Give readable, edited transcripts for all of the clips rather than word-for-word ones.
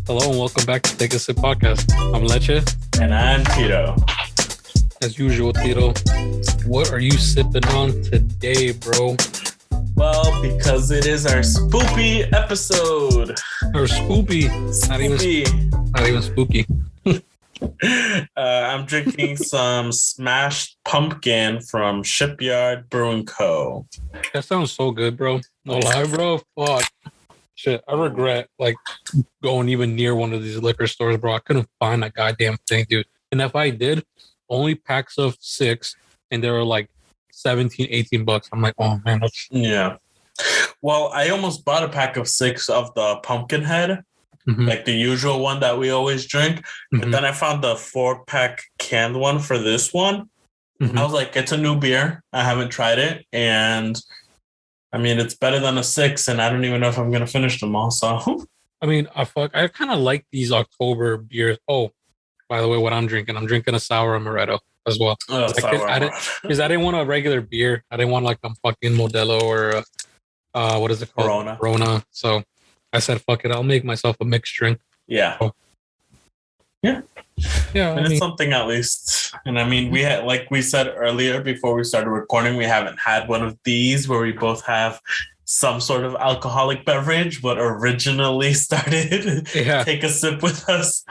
Hello and welcome back to Take a Sip Podcast. I'm Leche. And I'm Tito. As usual, Tito, what are you sipping on today, bro? Well, because it is our spoopy episode. Or spoopy. Not even spooky. I'm drinking some smashed pumpkin from Shipyard Brewing Co. That sounds so good, bro. No lie, bro. Fuck. Shit, I regret going even near one of these liquor stores, bro. I couldn't find that goddamn thing, dude. And if I did, only packs of 6, and they were like $17-$18. I'm like, oh man, yeah. Well, I almost bought a pack of 6 of the pumpkin head, like the usual one that we always drink. But then I found the 4-pack canned one for this one. I was like, it's a new beer. I haven't tried it, and I mean, it's better than a 6, and I don't even know if I'm gonna finish them all. So, I mean, I kind of like these October beers. Oh, by the way, what I'm drinking a sour amaretto as well. Because I didn't want a regular beer. I didn't want like a fucking Modelo or what is it called? Corona. So I said, fuck it, I'll make myself a mixed drink. Yeah. So, yeah. And it's something at least. And I mean, we had, like we said earlier before we started recording, we haven't had one of these where we both have some sort of alcoholic beverage, but originally started Take a Sip with us.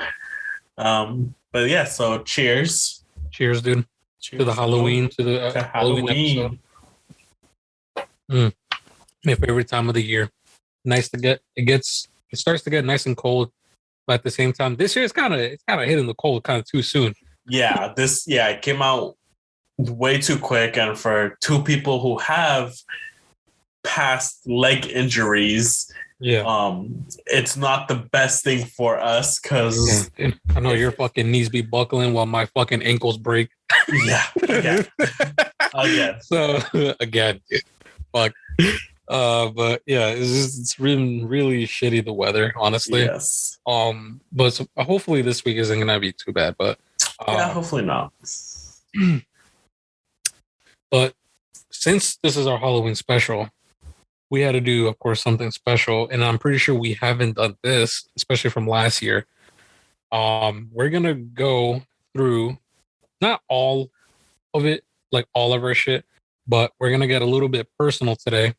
But yeah, so cheers. Cheers, dude. Cheers to the Halloween, to the Halloween episode. My favorite time of the year. Nice to get, it starts to get nice and cold. But at the same time, this year it's kind of hitting the cold kind of too soon. Yeah, it came out way too quick, and for 2 people who have past leg injuries, it's not the best thing for us because I know your fucking knees be buckling while my fucking ankles break. Again. So again, fuck. But yeah, it's really, really shitty, the weather, honestly. Yes. But hopefully this week isn't gonna be too bad. But hopefully not. But since this is our Halloween special, we had to do, of course, something special, and I'm pretty sure we haven't done this, especially from last year. We're gonna go through not all of it, like all of our shit, but we're gonna get a little bit personal today.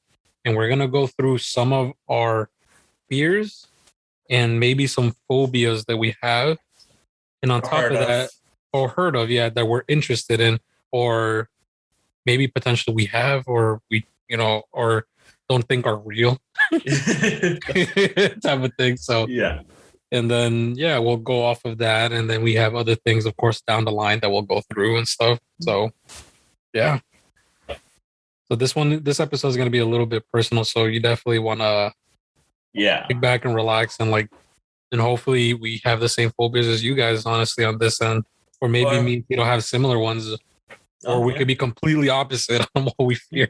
And we're going to go through some of our fears and maybe some phobias that we have. And on top of that, or heard of, that we're interested in, or maybe potentially we have, or we, or don't think are real type of thing. So, yeah. And then, we'll go off of that. And then we have other things, of course, down the line that we'll go through and stuff. So, yeah. So this episode is going to be a little bit personal. So you definitely want to kick back and relax and hopefully we have the same phobias as you guys, honestly, on this end. Or maybe me and Tito have similar ones. Or we could be completely opposite on what we fear.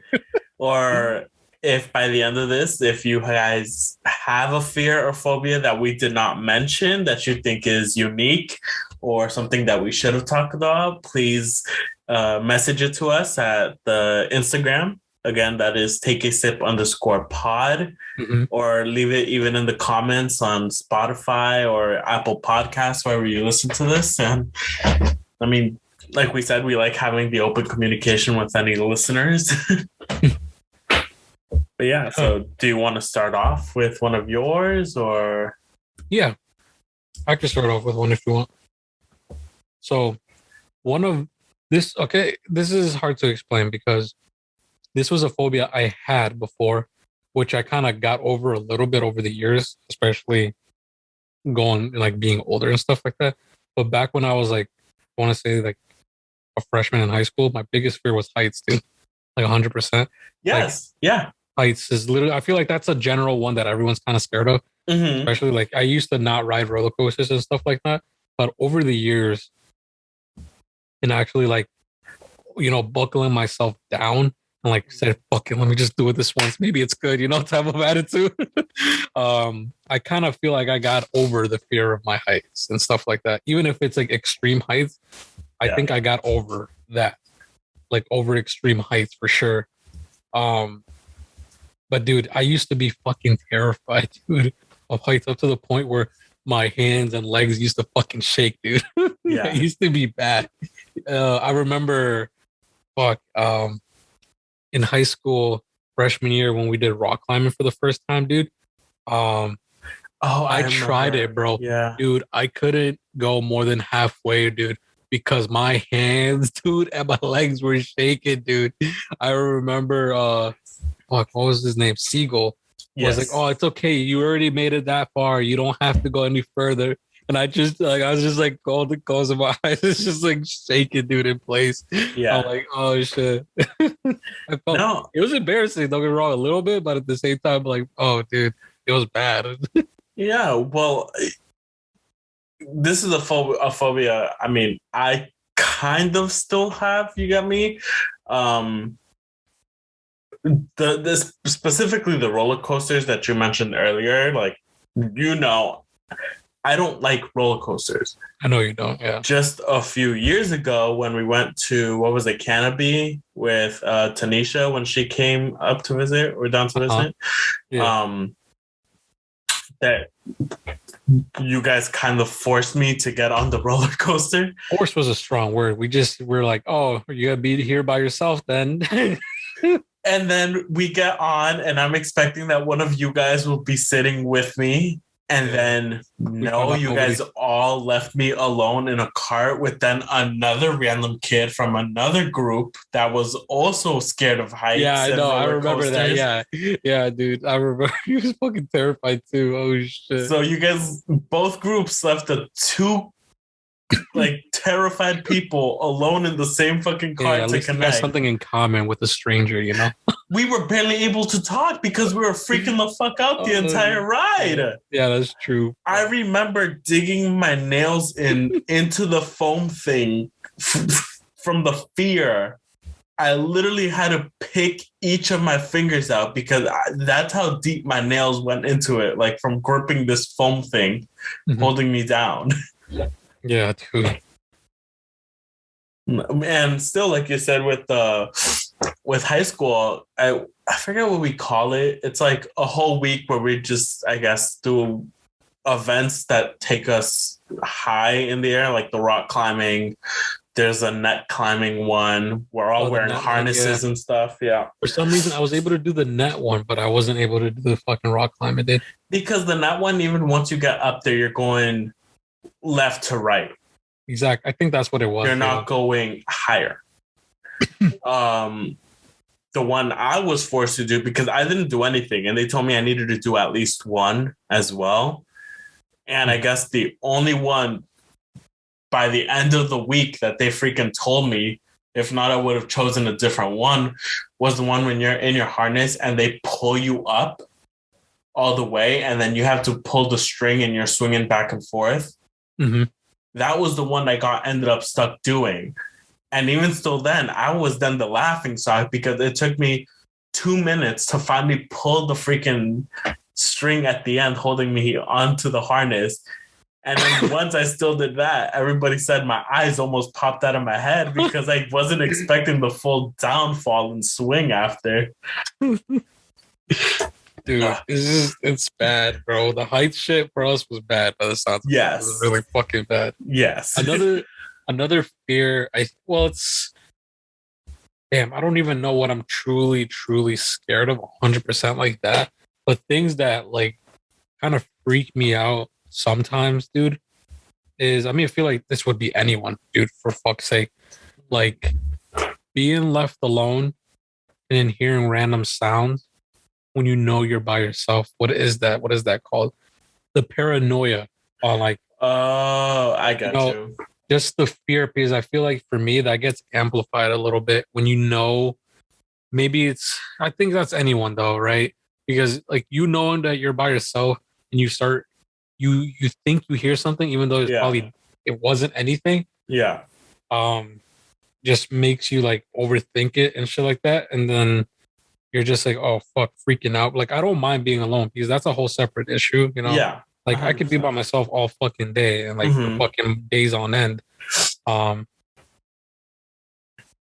Or if by the end of this, if you guys have a fear or phobia that we did not mention that you think is unique or something that we should have talked about, please message it to us at the Instagram. Again, that is takeasip_pod, or leave it even in the comments on Spotify or Apple Podcasts, wherever you listen to this. And I mean, like we said, we like having the open communication with any listeners. But yeah, so do you want to start off with one of yours, or? Yeah, I can start off with one if you want. So one of this, this is hard to explain because this was a phobia I had before, which I kind of got over a little bit over the years, especially going being older and stuff like that. But back when I was I want to say a freshman in high school, my biggest fear was heights, dude. 100%. Yes. Heights is literally, I feel like that's a general one that everyone's kind of scared of. Especially I used to not ride roller coasters and stuff like that. But over the years, and actually buckling myself down and said, fuck it, let me just do it this once. Maybe it's good, type of attitude. I kind of feel like I got over the fear of my heights and stuff like that. Even if it's extreme heights, I think I got over that. Over extreme heights for sure. But dude, I used to be fucking terrified, dude, of heights, up to the point where my hands and legs used to fucking shake, dude. Yeah. It used to be bad. I remember, in high school, freshman year when we did rock climbing for the first time, dude. I tried it, bro. Yeah. Dude, I couldn't go more than halfway, dude, because my hands, dude, and my legs were shaking, dude. I remember, what was his name? Siegel was like, "Oh, it's okay. You already made it that far. You don't have to go any further." And I was just like, all the close of my eyes, it's just like shaking, dude, in place. Yeah. I'm like, oh shit. It was embarrassing. Don't get me wrong, a little bit, but at the same time, like, oh, dude, it was bad. Yeah. Well, this is a phobia. I mean, I kind of still have. You got me. The specifically the roller coasters that you mentioned earlier, like, I don't like roller coasters. I know you don't. Yeah. Just a few years ago, when we went to Canopy with Tanisha when she came up to visit or down to visit, Yeah. that you guys kind of forced me to get on the roller coaster. Force was a strong word. We're like, oh, you gotta be here by yourself then. And then we get on, and I'm expecting that one of you guys will be sitting with me. And then, no, you guys all left me alone in a cart with then another random kid from another group that was also scared of heights. Yeah, I know. I remember coasters. that. Yeah, dude. I remember he was fucking terrified too. Oh shit. So you guys, both groups left the two like terrified people alone in the same fucking cart to connect. You got something in common with a stranger, you know. We were barely able to talk because we were freaking the fuck out the entire ride. Yeah, that's true. I remember digging my nails into the foam thing from the fear. I literally had to pick each of my fingers out because that's how deep my nails went into it, like from gripping this foam thing, holding me down. Yeah, dude. And still, like you said, with high school, I forget what we call it. It's like a whole week where we just, I guess, do events that take us high in the air, like the rock climbing. There's a net climbing one. We're all wearing harnesses and stuff. Yeah. For some reason, I was able to do the net one, but I wasn't able to do the fucking rock climbing. Because the net one, even once you get up there, you're going left to right. Exactly. I think that's what it was. You're not going higher. The one I was forced to do, because I didn't do anything, and they told me I needed to do at least one as well. And I guess the only one by the end of the week that they freaking told me, if not, I would have chosen a different one, was the one when you're in your harness and they pull you up all the way, and then you have to pull the string and you're swinging back and forth. Mm-hmm. That was the one I ended up stuck doing. And even still then, I was then the laughing stock because it took me 2 minutes to finally pull the freaking string at the end, holding me onto the harness. And then once I still did that, everybody said my eyes almost popped out of my head because I wasn't expecting the full downfall and swing after. Dude, it's bad, bro. The height shit for us was bad by the sounds. Yes. It was really fucking bad. Yes. Another fear, it's damn, I don't even know what I'm truly scared of 100% like that. But things that like kind of freak me out sometimes, dude, is, I feel like this would be anyone, dude, for fuck's sake. Like being left alone and then hearing random sounds when you know you're by yourself. What is that? What is that called? The paranoia on like, oh, I got you. Just the fear, because I feel like for me that gets amplified a little bit when you know, maybe I think that's anyone though, right? Because like knowing that you're by yourself and you start, you think you hear something even though it wasn't anything. Yeah. Just makes you like overthink it and shit like that, and then you're just like, oh fuck, freaking out. Like I don't mind being alone because that's a whole separate issue, you know. Yeah. Like 100%. I could be by myself all fucking day and like for fucking days on end.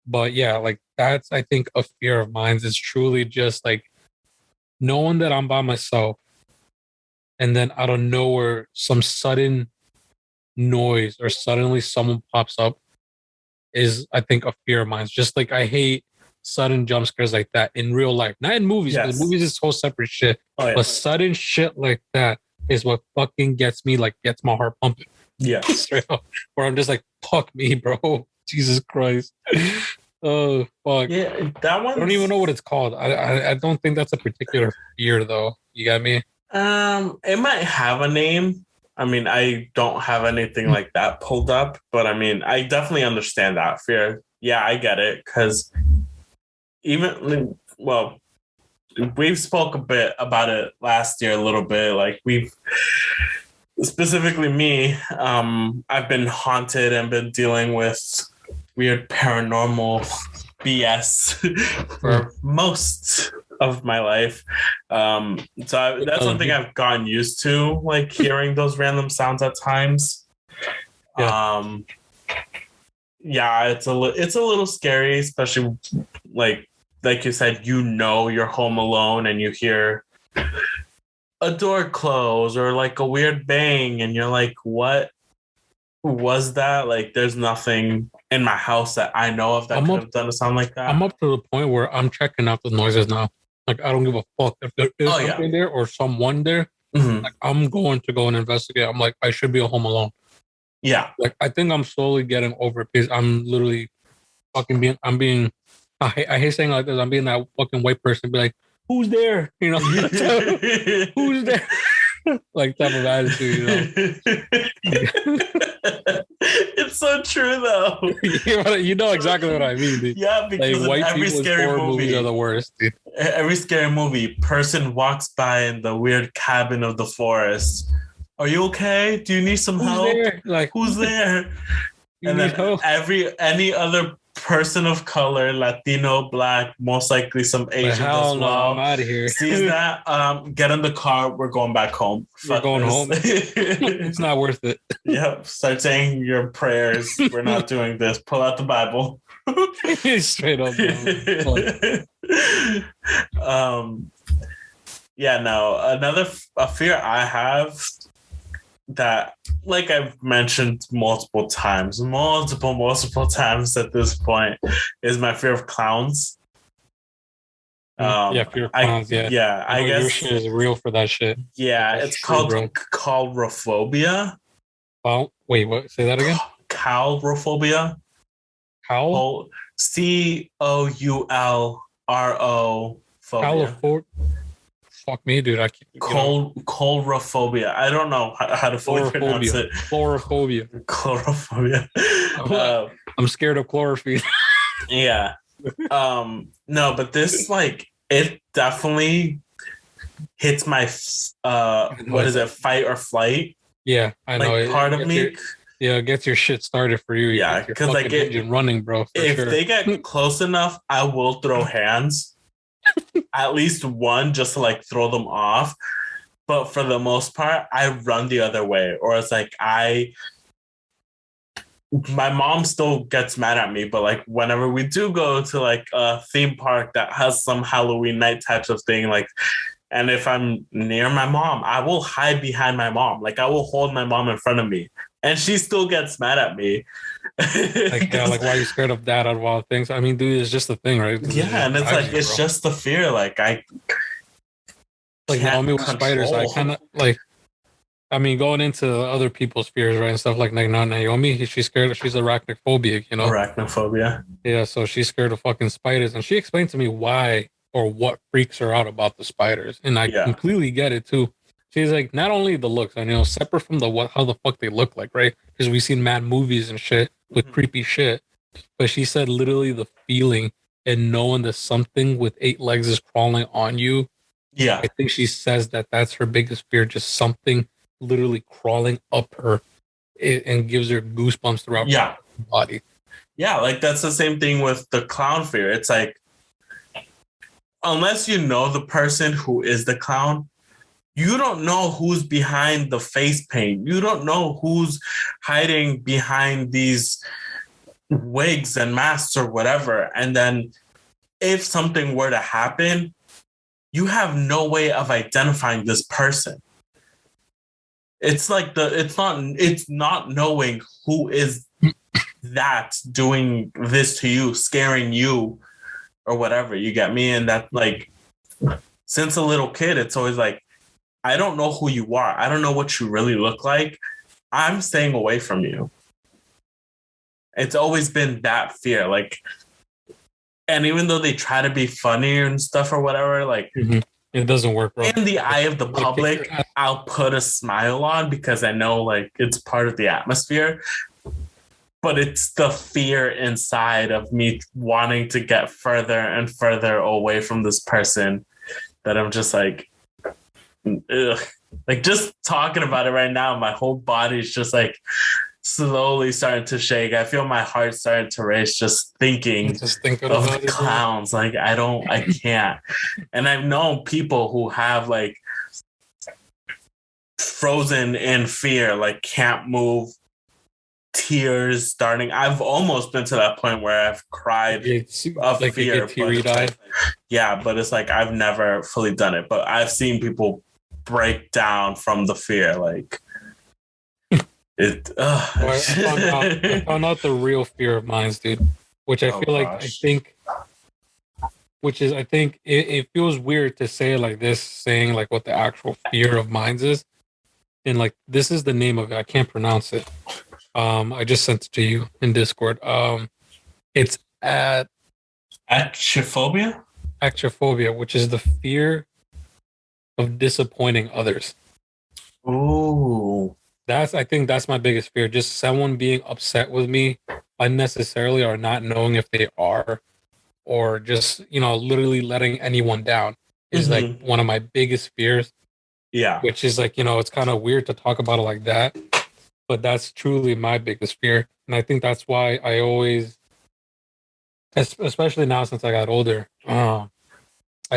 But yeah, like that's, I think, a fear of mine is truly just like knowing that I'm by myself and then out of nowhere, some sudden noise or suddenly someone pops up is, I think, a fear of mine. It's just like I hate sudden jump scares like that in real life, not in movies, because movies is whole separate shit. Oh, yeah. But sudden shit like that is what fucking gets me, like gets my heart pumping. Yeah. Straight up. Where I'm just like, fuck me, bro. Jesus Christ. Oh, fuck. Yeah, that one. I don't even know what it's called. I don't think that's a particular fear, though. You got me? It might have a name. I mean, I don't have anything like that pulled up, but I mean, I definitely understand that fear. Yeah, I get it, because even, well, we've spoke a bit about it last year a little bit. Like, we've, specifically me, I've been haunted and been dealing with weird paranormal BS for most of my life. So that's something I've gotten used to, like hearing those random sounds at times. Yeah, it's a little scary, especially like you said, you're home alone and you hear a door close or like a weird bang, and you're like, what was that? Like, there's nothing in my house that I know of that could have done a sound like that. I'm up to the point where I'm checking out the noises now. Like, I don't give a fuck if there is something there or someone there. Mm-hmm. Like, I'm going to go and investigate. I'm like, I should be home alone. Yeah. Like, I think I'm slowly getting over it because I'm literally fucking I hate saying like this. I'm being that fucking white person, be like, who's there? You know, who's there? Like, type of attitude, you know. It's so true, though. You know exactly what I mean, dude. Yeah, because like, white every scary movie, movies are the worst, dude. Every scary movie, person walks by in the weird cabin of the forest. Are you okay? Do you need some help? There? Like, who's there? And then help? Any other person of color, Latino, Black, most likely some Asian as well. No, I'm out of here. Sees that, get in the car. We're going back home. We're going home. It's not worth it. Yep. Start saying your prayers. We're not doing this. Pull out the Bible. Straight up. Yeah. No. A fear I have that, like I've mentioned multiple times at this point, is my fear of clowns. Fear of clowns. I guess your shit is real for that shit. Yeah, it's called Calrophobia. Oh, wait, what? Say that again. Calrophobia. Cowl. Coulro phobia. Fuck me, dude. I can't. Calrophobia. I don't know how to fully pronounce it. Chlorophobia. I'm scared of chlorophyll. Yeah. No, but this, like, it definitely hits my what is it? Fight or flight. Yeah, I know. Like, part of me. It gets your shit started for you. Yeah, because like engine running, bro. If they get close enough, I will throw hands. At least one, just to like throw them off. But for the most part, I run the other way. Or it's like my mom still gets mad at me, but like whenever we do go to like a theme park that has some Halloween night types of thing, like, and if I'm near my mom, I will hide behind my mom. Like, I will hold my mom in front of me, and she still gets mad at me. Like, why are you scared of that out of all things? I mean, dude, it's just a thing, right? Yeah, and it's like, it's just the fear. Like, Naomi with spiders, I kind of like. I mean, going into other people's fears, right, and stuff like Naomi, she's scared. She's arachnophobic, you know. Arachnophobia. Yeah, so she's scared of fucking spiders, and she explained to me why or what freaks her out about the spiders, and I completely get it too. She's like, not only the looks, and separate from how the fuck they look like, right? Because we've seen mad movies and shit with creepy shit, but she said literally the feeling and knowing that something with 8 legs is crawling on you. Yeah, I think she says that's her biggest fear, just something literally crawling up her and gives her goosebumps throughout her body. Yeah, like that's the same thing with the clown fear. It's like, unless you know the person who is the clown, you don't know who's behind the face paint. You don't know who's hiding behind these wigs and masks or whatever. And then if something were to happen, you have no way of identifying this person. it's like it's not knowing who is that doing this to you, scaring you or whatever. You get me? And that, like, since a little kid, it's always like, I don't know who you are. I don't know what you really look like. I'm staying away from you. It's always been that fear. Like, and even though they try to be funny and stuff or whatever, like, it doesn't work, bro. In the eye of the public, I'll put a smile on because I know, like, it's part of the atmosphere. But it's the fear inside of me wanting to get further and further away from this person that I'm just like, ugh. Like, just talking about it right now, my whole body's just like slowly starting to shake. I feel my heart starting to race just thinking of clowns. Like, I can't. And I've known people who have, like, frozen in fear, like, can't move, tears starting. I've almost been to that point where I've cried of like fear. But it's like I've never fully done it. But I've seen people break down from the fear. Like, it. I found out the real fear of mine, dude. Which I feel like I think it feels weird to say it like this, saying like what the actual fear of mine is. And like, this is the name of it. I can't pronounce it. I just sent it to you in Discord. It's Actrophobia, which is the fear of disappointing others. Ooh. I think that's my biggest fear. Just someone being upset with me unnecessarily, or not knowing if they are, or just, literally letting anyone down is like one of my biggest fears. Yeah. Which is like, it's kind of weird to talk about it like that. But that's truly my biggest fear. And I think that's why I always, especially now since I got older, I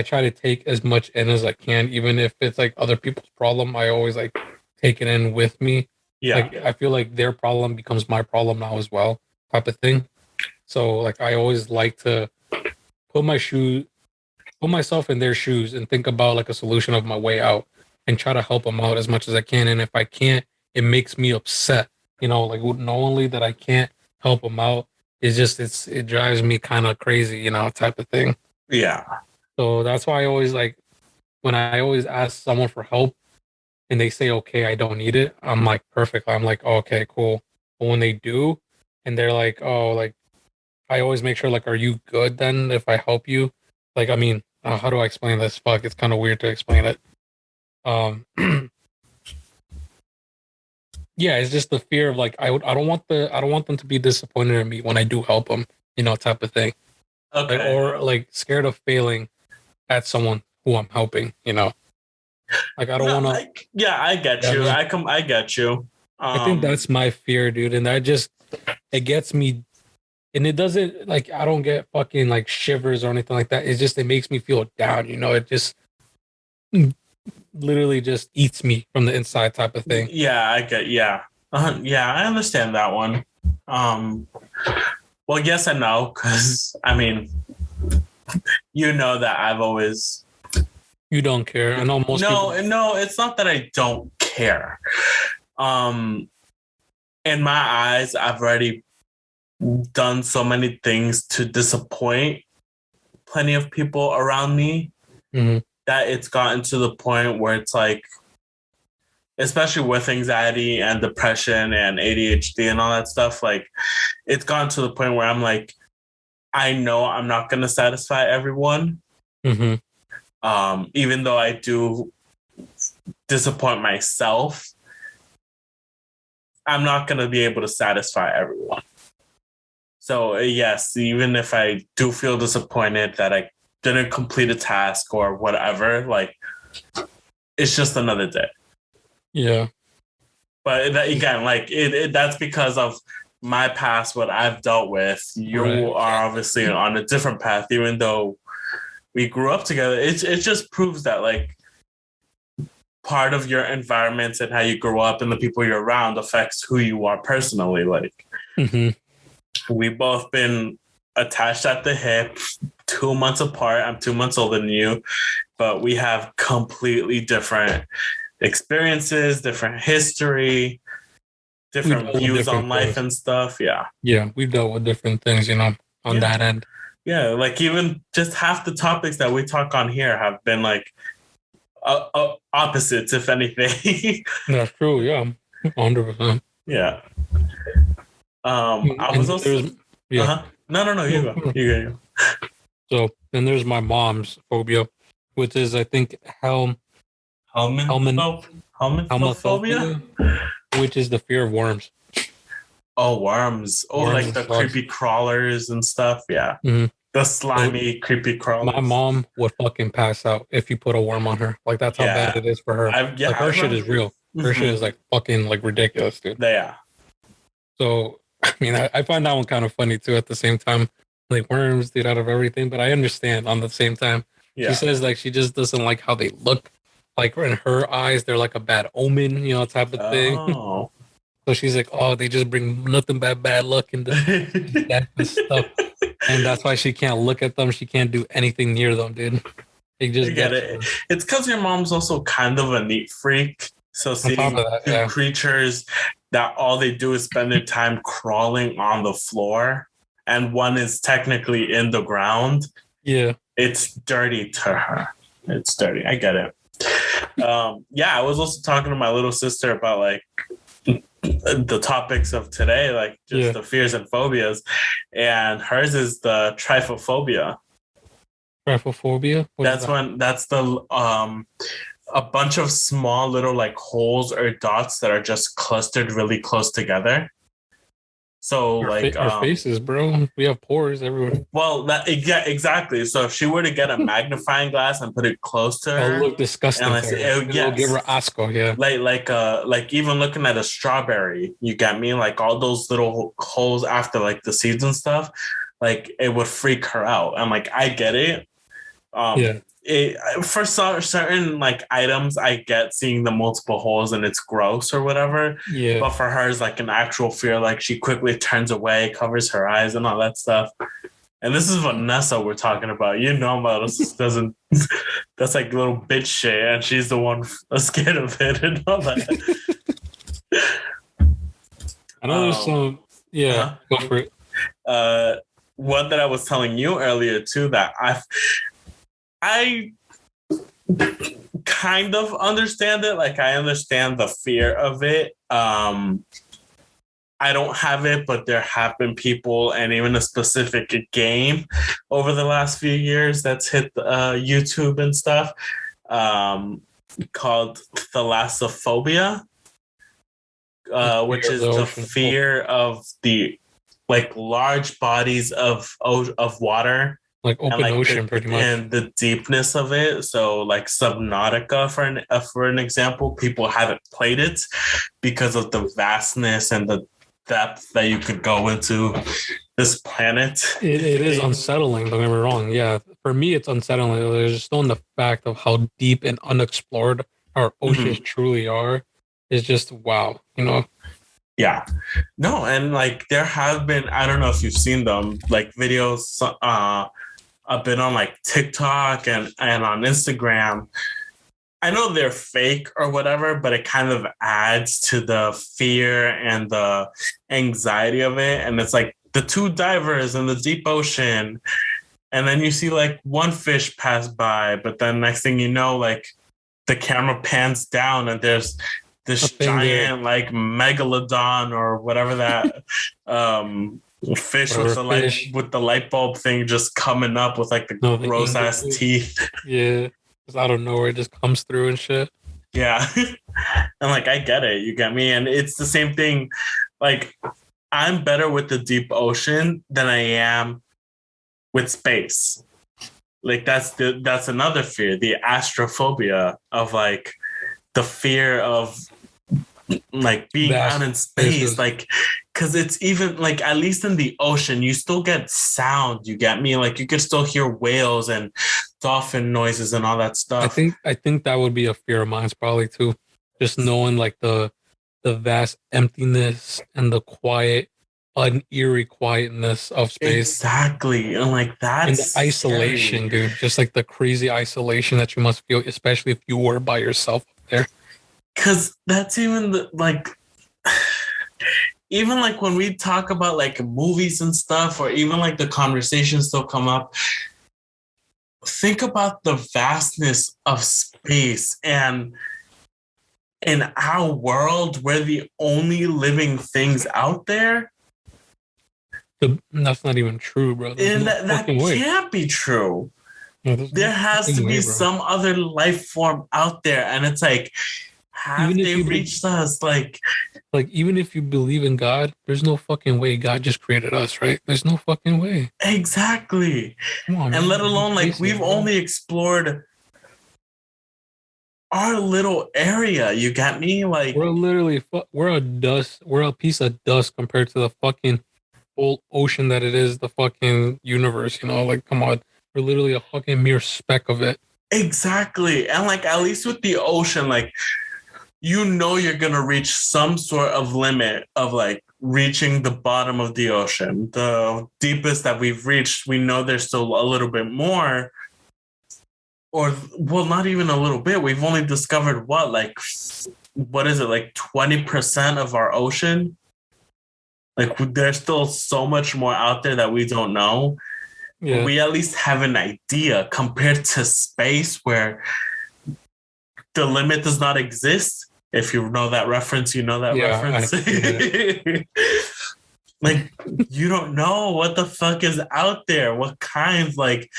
try to take as much in as I can, even if it's like other people's problem. I always like take it in with me. Yeah. Like, I feel like their problem becomes my problem now as well, type of thing. So like, I always like to put myself in their shoes and think about like a solution of my way out and try to help them out as much as I can. And if I can't, it makes me upset, like, knowingly that I can't help them out. It's just, it drives me kind of crazy, type of thing. Yeah. So that's why I always like, when I always ask someone for help and they say, okay, I don't need it, I'm like, perfect. I'm like, oh, okay, cool. But when they do and they're like, oh, like, I always make sure, like, are you good then if I help you? Like, I mean, how do I explain this? Fuck, it's kind of weird to explain it. Yeah, it's just the fear of like, I don't want them to be disappointed in me when I do help them, type of thing. Okay. Like, or like scared of failing at someone who I'm helping, Like, I don't want to. Yeah, I get you. I get you. I think that's my fear, dude, and it gets me, and it doesn't, like, I don't get fucking like shivers or anything like that. It's just, it makes me feel down, It just literally just eats me from the inside, type of thing. Yeah, I get. Yeah, yeah, I understand that one. Well, yes and no, because I mean, that I've always. You don't care. I know most people. No, it's not that I don't care. In my eyes, I've already done so many things to disappoint plenty of people around me. Mm-hmm. That it's gotten to the point where it's like, especially with anxiety and depression and ADHD and all that stuff, like, it's gotten to the point where I'm like, I know I'm not going to satisfy everyone. Mm-hmm. Even though I do disappoint myself, I'm not going to be able to satisfy everyone. So yes, even if I do feel disappointed that I didn't complete a task or whatever, like, it's just another day. Yeah. But again, like, that's because of my past, what I've dealt with. You are obviously on a different path, even though we grew up together. It just proves that, like, part of your environment and how you grow up and the people you're around affects who you are personally. Like, we've both been attached at the hip, 2 months apart. I'm 2 months older than you, but we have completely different experiences, different history, different views on life and stuff. Yeah, we've dealt with different things, on that end. Yeah, like even just half the topics that we talk on here have been like opposites, if anything. That's true. Yeah, 100%. Yeah. I was also. No. You go. So then there's my mom's phobia, which is I think Helminthophobia, which is the fear of worms. Oh, worms. Oh, worms like the creepy crawlers and stuff. Yeah. Mm-hmm. The slimy, creepy crawlers. My mom would fucking pass out if you put a worm on her. Like, that's how bad it is for her. Her shit is real. Her shit is like fucking like ridiculous, dude. Yeah. So, I mean, I find that one kind of funny too at the same time. Like, worms, dude, out of everything. But I understand on the same time. Yeah. She says, like, she just doesn't like how they look. Like, in her eyes, they're like a bad omen, type of thing. Oh. So she's like, oh, they just bring nothing but bad luck into death and stuff. And that's why she can't look at them. She can't do anything near them, dude. They just get it. It's because your mom's also kind of a neat freak. So seeing two creatures that all they do is spend their time crawling on the floor, and one is technically in the ground. Yeah. It's dirty to her. It's dirty. I get it. I was also talking to my little sister about like the topics of today, like just the fears and phobias, and hers is the trypophobia. Trypophobia? That's the a bunch of small little like holes or dots that are just clustered really close together. So our faces, bro. We have pores everywhere. Well, exactly. So if she were to get a magnifying glass and put it close to her, it'll look disgusting. It'll give her asco. Yeah. Like even looking at a strawberry, you get me? Like all those little holes after like the seeds and stuff, like it would freak her out. I'm like, I get it. For certain like items, I get seeing the multiple holes and it's gross or whatever. Yeah. But for her, it's like an actual fear. Like she quickly turns away, covers her eyes, and all that stuff. And this is Vanessa we're talking about. Vanessa doesn't. That's like little bitch shit, and she's the one scared of it and all that. I know there's some. Yeah, go for it. One that I was telling you earlier too that I kind of understand it. Like I understand the fear of it. I don't have it, but there have been people and even a specific game over the last few years that's hit YouTube and stuff called Thalassophobia, which is the fear of the like large bodies of water. Like open ocean, pretty much, and the deepness of it. So, like Subnautica, for an example, people haven't played it because of the vastness and the depth that you could go into this planet. It is unsettling. Don't get me wrong. Yeah, for me, it's unsettling. There's just on the fact of how deep and unexplored our oceans truly are. It's just wow, Yeah, no, and like there have been. I don't know if you've seen them, like videos. I've been on like TikTok and on Instagram. I know they're fake or whatever, but it kind of adds to the fear and the anxiety of it. And it's like the two divers in the deep ocean. And then you see like one fish pass by, but then next thing you know, like the camera pans down and there's this giant like megalodon or whatever that fish with the light bulb thing just coming up with like the gross ass teeth. Yeah, just out of nowhere, it just comes through and shit. Yeah, and like I get it, you get me, and it's the same thing. Like I'm better with the deep ocean than I am with space. Like that's another fear, the astrophobia of like the fear of like being out in space, like because it's even like at least in the ocean you still get sound, you get me, like you can still hear whales and dolphin noises and all that stuff. I think that would be a fear of mine probably too, just knowing like the vast emptiness and the quiet, eerie quietness of space. Exactly. And like that's and the isolation, dude, just like the crazy isolation that you must feel, especially if you were by yourself up there. Because that's even even like when we talk about like movies and stuff, or even like the conversations still come up, think about the vastness of space, and in our world, we're the only living things out there. That's not even true, bro. And that can't be true. No, there has to be some other life form out there, and it's like, have they reached us? Like even if you believe in God, there's no fucking way God just created us, right? There's no fucking way. Exactly. Come on, man. And let alone like we've only explored our little area. You got me? Like we're a piece of dust compared to the fucking whole ocean that it is, the fucking universe, you know? Like, come on. We're literally a fucking mere speck of it. Exactly. And like, at least with the ocean, like, you know, you're going to reach some sort of limit of like reaching the bottom of the ocean. The deepest that we've reached, we know there's still a little bit more. Or, well, not even a little bit. We've only discovered what is it, like 20% of our ocean? Like, there's still so much more out there that we don't know. Yeah. We at least have an idea compared to space, where the limit does not exist. If you know that reference, you know that reference. Like, you don't know what the fuck is out there. What kinds, like,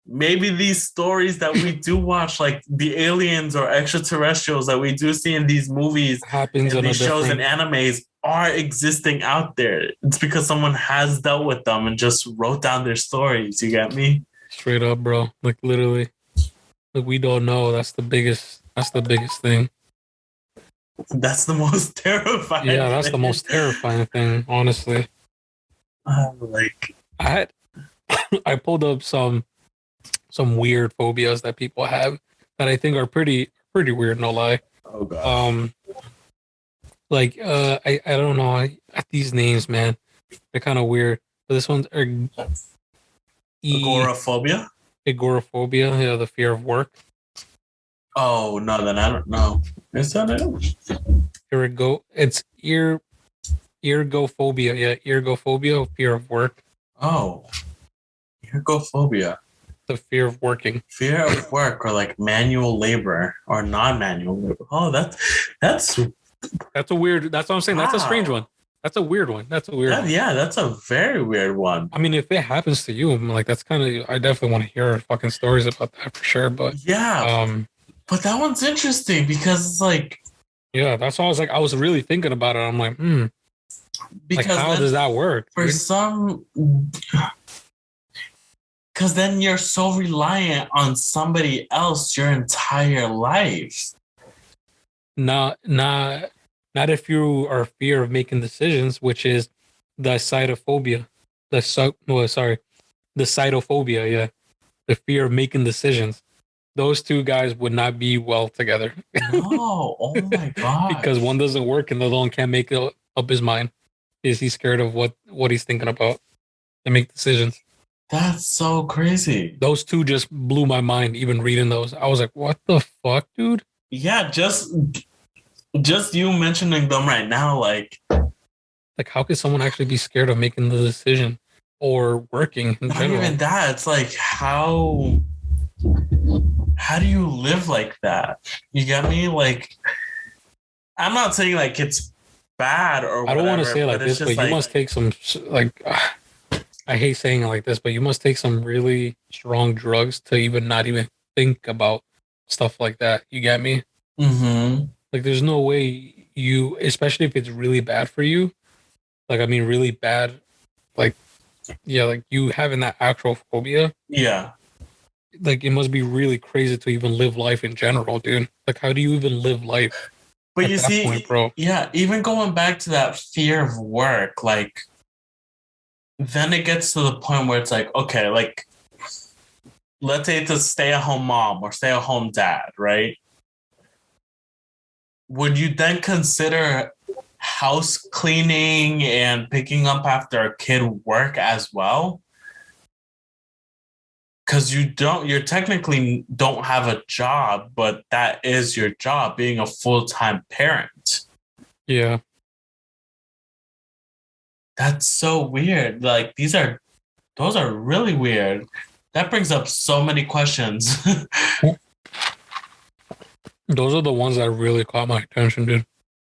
maybe these stories that we do watch, like the aliens or extraterrestrials that we do see in these movies, happens in these shows and animes, are existing out there. It's because someone has dealt with them and just wrote down their stories. You get me? Straight up, bro. Like, literally. Like, we don't know. That's the biggest thing. That's the most terrifying thing. That's the most terrifying thing, honestly. I pulled up some weird phobias that people have that I think are pretty weird, no lie. Oh god. I don't know. These names, man, they're kind of weird. But this one's Agoraphobia? Agoraphobia, yeah, the fear of work. Oh no, then I don't know. Is that it? Here we go. It's Ergophobia. Yeah, Ergophobia, fear of work. Oh, Ergophobia. The fear of working. Fear of work, or like manual labor or non-manual labor. Oh, that's a weird. That's what I'm saying. Wow. That's a strange one. That's a weird one. One. Yeah, that's a very weird one. I mean, if it happens to you, I'm like, that's kind of. I definitely want to hear fucking stories about that for sure. But yeah, but that one's interesting because it's like. Yeah, that's why I was like, I was really thinking about it. I'm like, Because like, how does that work? Because then you're so reliant on somebody else your entire life. Not if you are fear of making decisions, which is the cytophobia. The cytophobia, yeah. The fear of making decisions. Those two guys would not be well together. No, oh my god. Because one doesn't work and the other one can't make up his mind. Is he scared of what he's thinking about to make decisions? That's so crazy. Those two just blew my mind, even reading those. I was like, what the fuck, dude? Yeah, just you mentioning them right now, like how could someone actually be scared of making the decision or working in not general? Even that. It's like, how do you live like that? You get me? Like, I'm not saying like it's bad or whatever. I don't want to say it like this, but you must take some, like, I hate saying it like this, but you must take some really strong drugs to not even think about stuff like that. You get me? Mm-hmm. Like, there's no way you, especially if it's really bad for you, like, I mean, really bad, like, yeah, like you having that actual phobia. Yeah. Like, it must be really crazy to even live life in general, dude. Like, how do you even live life? But you see, point, bro? Yeah, even going back to that fear of work, like, then it gets to the point where it's like, okay, like, let's say it's a stay-at-home mom or stay-at-home dad, right? Would you then consider house cleaning and picking up after a kid work as well? because you're technically don't have a job, but that is your job, being a full-time parent. Yeah. That's so weird. Like those are really weird. That brings up so many questions. Those are the ones that really caught my attention, dude.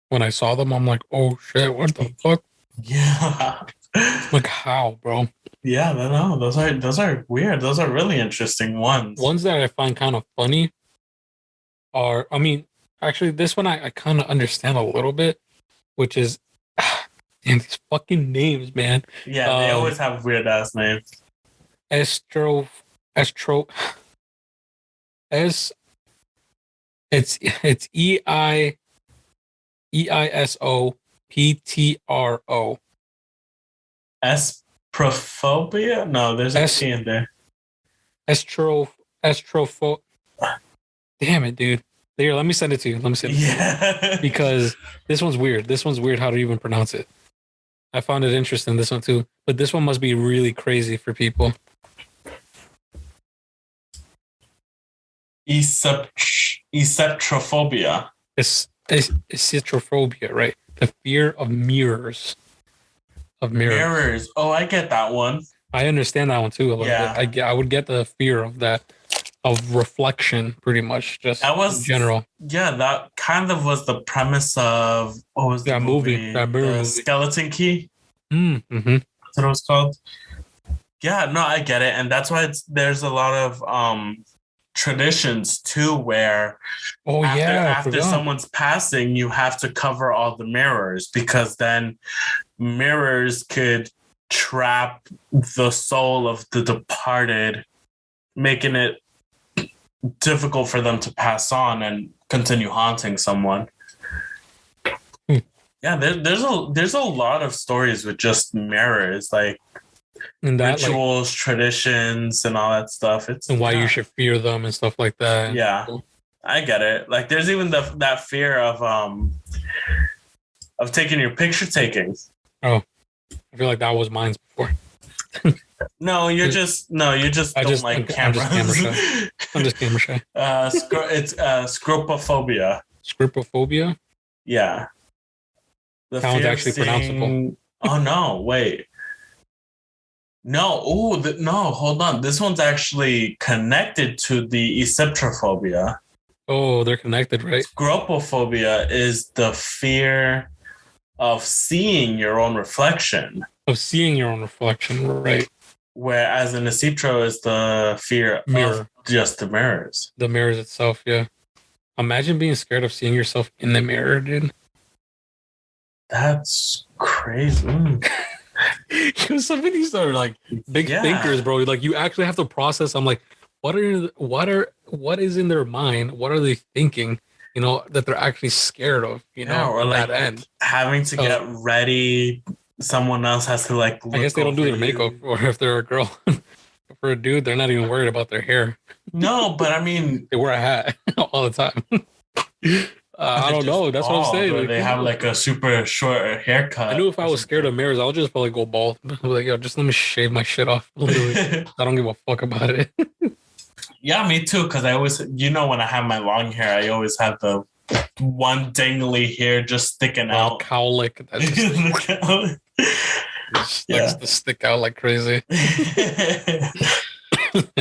When I saw them, I'm like, oh shit, what the fuck? Yeah. Like, how, bro? Yeah, no, those are weird. Those are really interesting ones. Ones that I find kind of funny are, I mean, actually, this one I kind of understand a little bit, which is, damn, these fucking names, man. Yeah, they always have weird ass names. It's EISOPTRO. Esprophobia? No, there's a T in there. Estropho. Damn it, dude. Here, let me send it to you. Yeah. Because this one's weird. This one's weird how to even pronounce it. I found it interesting, this one too. But this one must be really crazy for people. Eceptrophobia. It's citrophobia, right? The fear of mirrors. Mirrors. Oh, I get that one. I understand that one too a little bit. I would get the fear of that, of reflection, pretty much. Just that was in general. Yeah, that kind of was the premise of what was that movie? That movie. Skeleton Key. Mm-hmm. That's what it was called. Yeah, no, I get it, and that's why there's a lot of traditions too, where after someone's passing, you have to cover all the mirrors, because then mirrors could trap the soul of the departed, making it difficult for them to pass on and continue haunting someone. Yeah, there's a lot of stories with just mirrors, like and that, rituals, like, traditions, and all that stuff. And why you should fear them and stuff like that. Yeah, I get it. Like, there's even that fear of taking your picture taking. Oh, I feel like that was mine before. No, you just don't like cameras. I'm just camera shy. It's scropophobia. Scropophobia? Yeah. Sounds actually pronounceable. Oh no! Wait. No. No. Hold on. This one's actually connected to the eceptrophobia. Oh, they're connected, right? Scropophobia is the fear of seeing your own reflection. Right. Whereas an eceptro is the fear of just the mirrors. The mirrors itself, yeah. Imagine being scared of seeing yourself in the mirror, dude. That's crazy. Some of these are like big thinkers, bro. Like, you actually have to process. I'm like, what is in their mind? What are they thinking? You know, that they're actually scared of. You know, or like that end. Having to get ready. Someone else has to like. I guess they don't do their makeup, or if they're a girl. For a dude, they're not even worried about their hair. No, but I mean, they wear a hat all the time. I don't know. That's what I'm saying. Like, they have like a super short haircut. I knew if I was scared of mirrors, I'll just probably go bald. Like, yo, just let me shave my shit off. Literally. I don't give a fuck about it. Yeah, me too. Because I always, when I have my long hair, I always have the one dangly hair just sticking out. Cowlick. That just likes to stick out like crazy.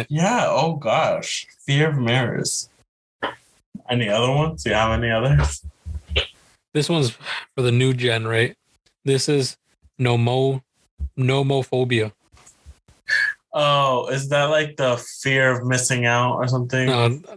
Yeah. Oh gosh. Fear of mirrors. Any other ones? Do you have any others? This one's for the new gen, right? This is Homophobia. Oh, is that like the fear of missing out or something?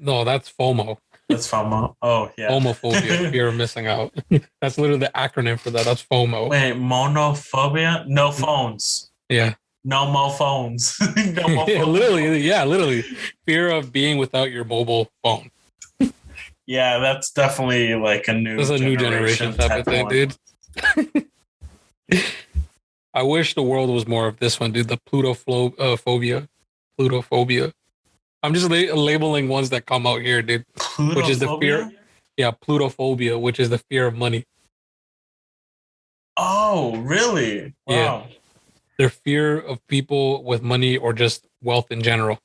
No, that's FOMO. That's FOMO. Oh, yeah. Homophobia, fear of missing out. That's literally the acronym for that. That's FOMO. Wait, monophobia? No phones. Yeah. No more phones. No more phones. Literally. Fear of being without your mobile phone. Yeah, that's definitely like a new generation type of thing, dude. I wish the world was more of this one, dude. The Pluto Phobia. I'm just labeling ones that come out here, dude. Which is the fear. Yeah, Plutophobia, which is the fear of money. Oh, really? Wow. Yeah. Their fear of people with money or just wealth in general.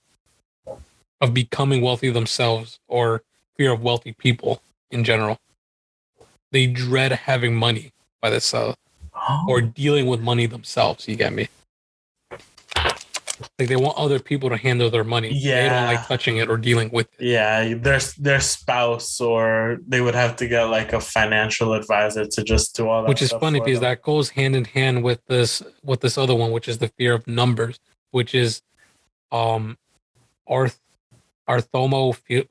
of becoming wealthy themselves or fear of wealthy people in general. They dread having money by themselves or dealing with money themselves. You get me? Like they want other people to handle their money. Yeah. They don't like touching it or dealing with it. Yeah, their spouse, or they would have to get like a financial advisor to just do all that. Which is stuff funny for because them. that goes hand in hand with this other one, which is the fear of numbers, which is arth arithmophobia.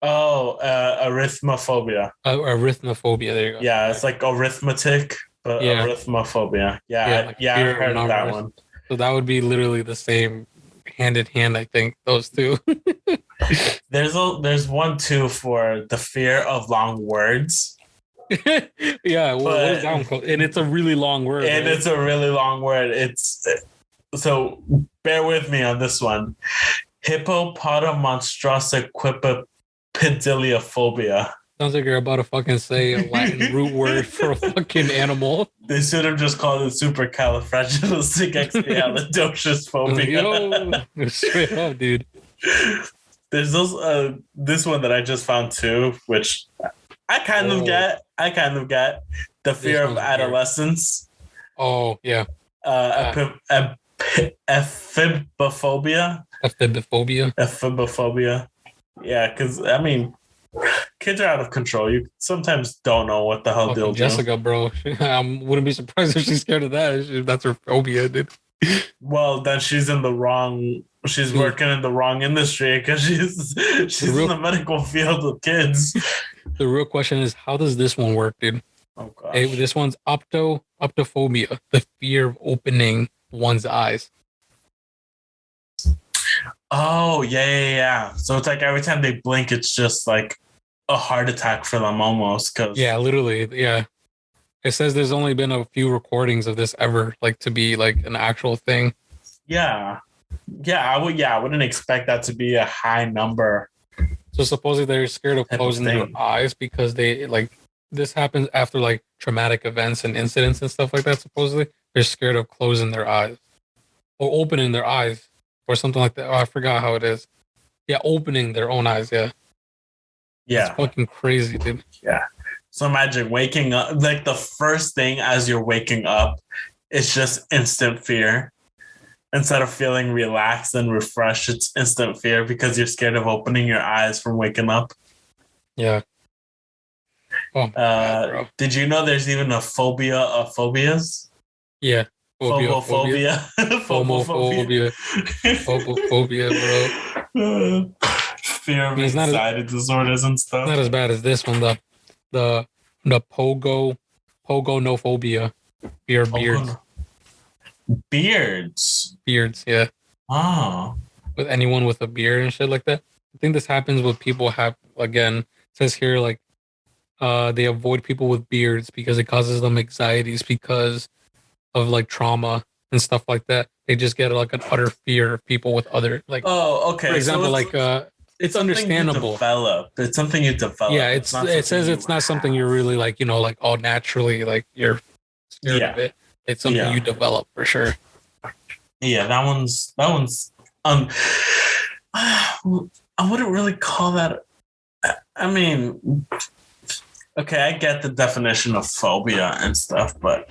Arithmophobia. Arithmophobia. There you go. Yeah, it's like arithmetic, but Yeah. arithmophobia. Yeah, Yeah, like I fear of heard of that numbers. one. So that would be literally the same hand in hand, I think, those two. There's one too for the fear of long words. Yeah, well, what is But that one called? And it's a really long word, and right? it's a really long word. It's so bear with me on this one. Hippopotamonstrosiquipediliophobia. Sounds like you're about to fucking say a Latin root word for a fucking animal. They should have just called it supercalifragilisticexpialidocious phobia. Yo, straight up, dude. There's this one that I just found too, which I kind of get. The fear of adolescence. Oh yeah. Ephibophobia. Ephibophobia. Yeah, because I mean, kids are out of control. You sometimes don't know what the hell they'll do. Jessica, bro. I wouldn't be surprised if she's scared of that. That's her phobia, dude. Well, then she's in the wrong. She's working in the wrong industry because she's in the medical field with kids. The real question is, how does this one work, dude? Oh gosh. Hey, this one's optophobia, the fear of opening one's eyes. Oh yeah. So it's like every time they blink, it's just like a heart attack for them almost. Yeah, literally. Yeah. It says there's only been a few recordings of this ever, like to be like an actual thing. Yeah. I wouldn't expect that to be a high number. So supposedly they're scared of closing their eyes because they like this happens after like traumatic events and incidents and stuff like that. Supposedly they're scared of closing their eyes or opening their eyes or something like that. Oh, I forgot how it is. Yeah, opening their own eyes. Yeah. Yeah. It's fucking crazy, dude. Yeah. So imagine waking up, like the first thing as you're waking up, it's just instant fear. Instead of feeling relaxed and refreshed, it's instant fear because you're scared of opening your eyes from waking up. Yeah. Oh, God, bro. Did you know there's even a phobia of phobias? Yeah. Phobophobia. Homophobia. Phobophobia, bro. Fear of anxiety disorders and stuff. Not as bad as this one, the pogonophobia. Fear of beards. Beards, yeah. Oh. With anyone with a beard and shit like that. I think this happens with people it says here like they avoid people with beards because it causes them anxieties because of like trauma and stuff like that. They just get like an utter fear of people with other like. Oh, okay. For example, so it's understandable. It's something you develop. Yeah, it says it's not something you're really like, like all naturally like you're scared of it. It's something you develop for sure. Yeah, that one's I wouldn't really call that. I mean, okay, I get the definition of phobia and stuff, but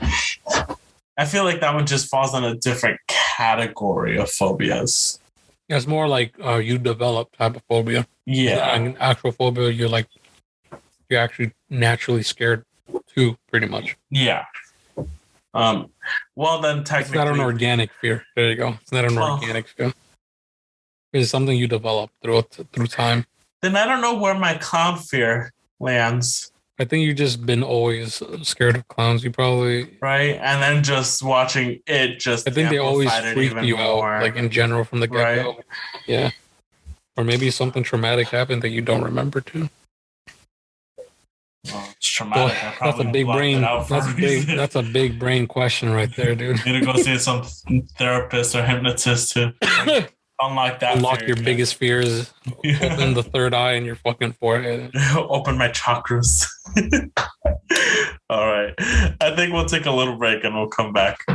I feel like that one just falls on a different category of phobias. Yeah, it's more like you develop type of phobia. Yeah, an actual phobia, you're actually naturally scared too, pretty much. Yeah. Well, then technically, it's not an organic fear. There you go. It's not an organic fear. It's something you develop through time. Then I don't know where my clown fear lands. I think you've just been always scared of clowns. You probably right, and then just watching it. I think they always freak you out, like in general from the get go. Right? Yeah, or maybe something traumatic happened that you don't remember too. Well, it's traumatic. That's a big brain. That's a big brain question right there, dude. Need to go see some therapist or hypnotist to unlock your biggest fears. Open the third eye in your fucking forehead. Open my chakras. All right. I think we'll take a little break and we'll come back.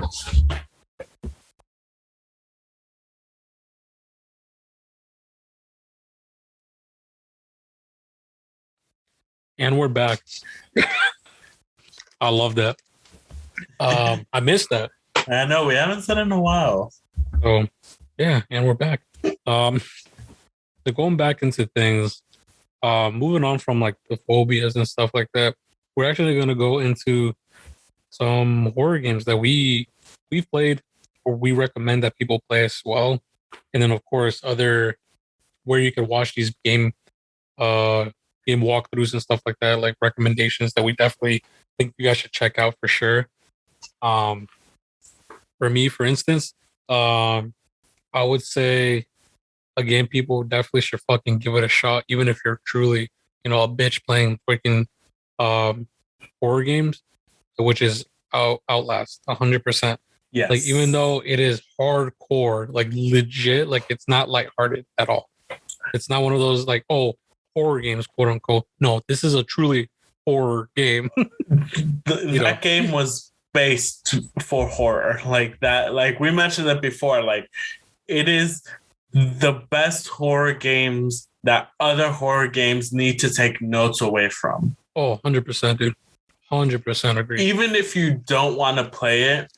And we're back. I love that. I missed that. I know we haven't said it in a while. So yeah, and we're back. So going back into things, moving on from like the phobias and stuff like that, we're actually going to go into some horror games that we've played or we recommend that people play as well, and then of course other where you can watch these game walkthroughs and stuff like that, like recommendations that we definitely think you guys should check out for sure. For me, for instance, I would say a game people definitely should fucking give it a shot, even if you're truly, a bitch playing freaking horror games, which is Outlast, 100%. Yes. Like, even though it is hardcore, like legit, like it's not lighthearted at all. It's not one of those like, oh, horror games, quote unquote. No, this is a truly horror game. That game was based for horror, like that. Like we mentioned it before, like it is the best horror games that other horror games need to take notes away from. Oh, 100%, dude. 100% agree. Even if you don't want to play it,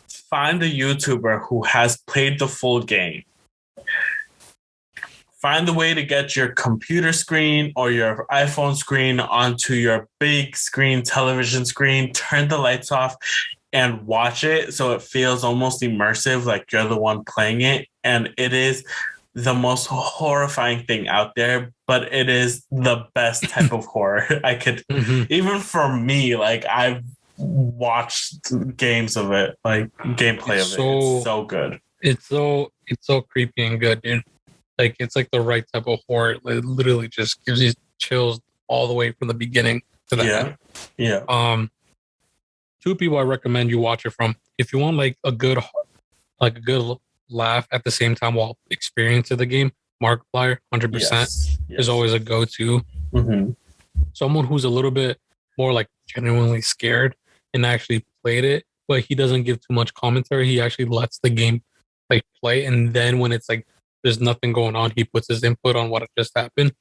find a YouTuber who has played the full game. Find a way to get your computer screen or your iPhone screen onto your big screen, television screen, turn the lights off and watch it so it feels almost immersive, like you're the one playing it. And it is the most horrifying thing out there, but it is the best type of horror. I could, even for me, like I've watched games of it, like gameplay of it. It's so good. It's so creepy and good, dude. Like it's like the right type of horror. It literally just gives you chills all the way from the beginning to the end. Yeah. Two people I recommend you watch it from. If you want like a good laugh at the same time while experiencing the game, Markiplier, 100% is always a go-to. Mm-hmm. Someone who's a little bit more like genuinely scared and actually played it, but he doesn't give too much commentary. He actually lets the game like play, and then when it's like there's nothing going on, he puts his input on what just happened,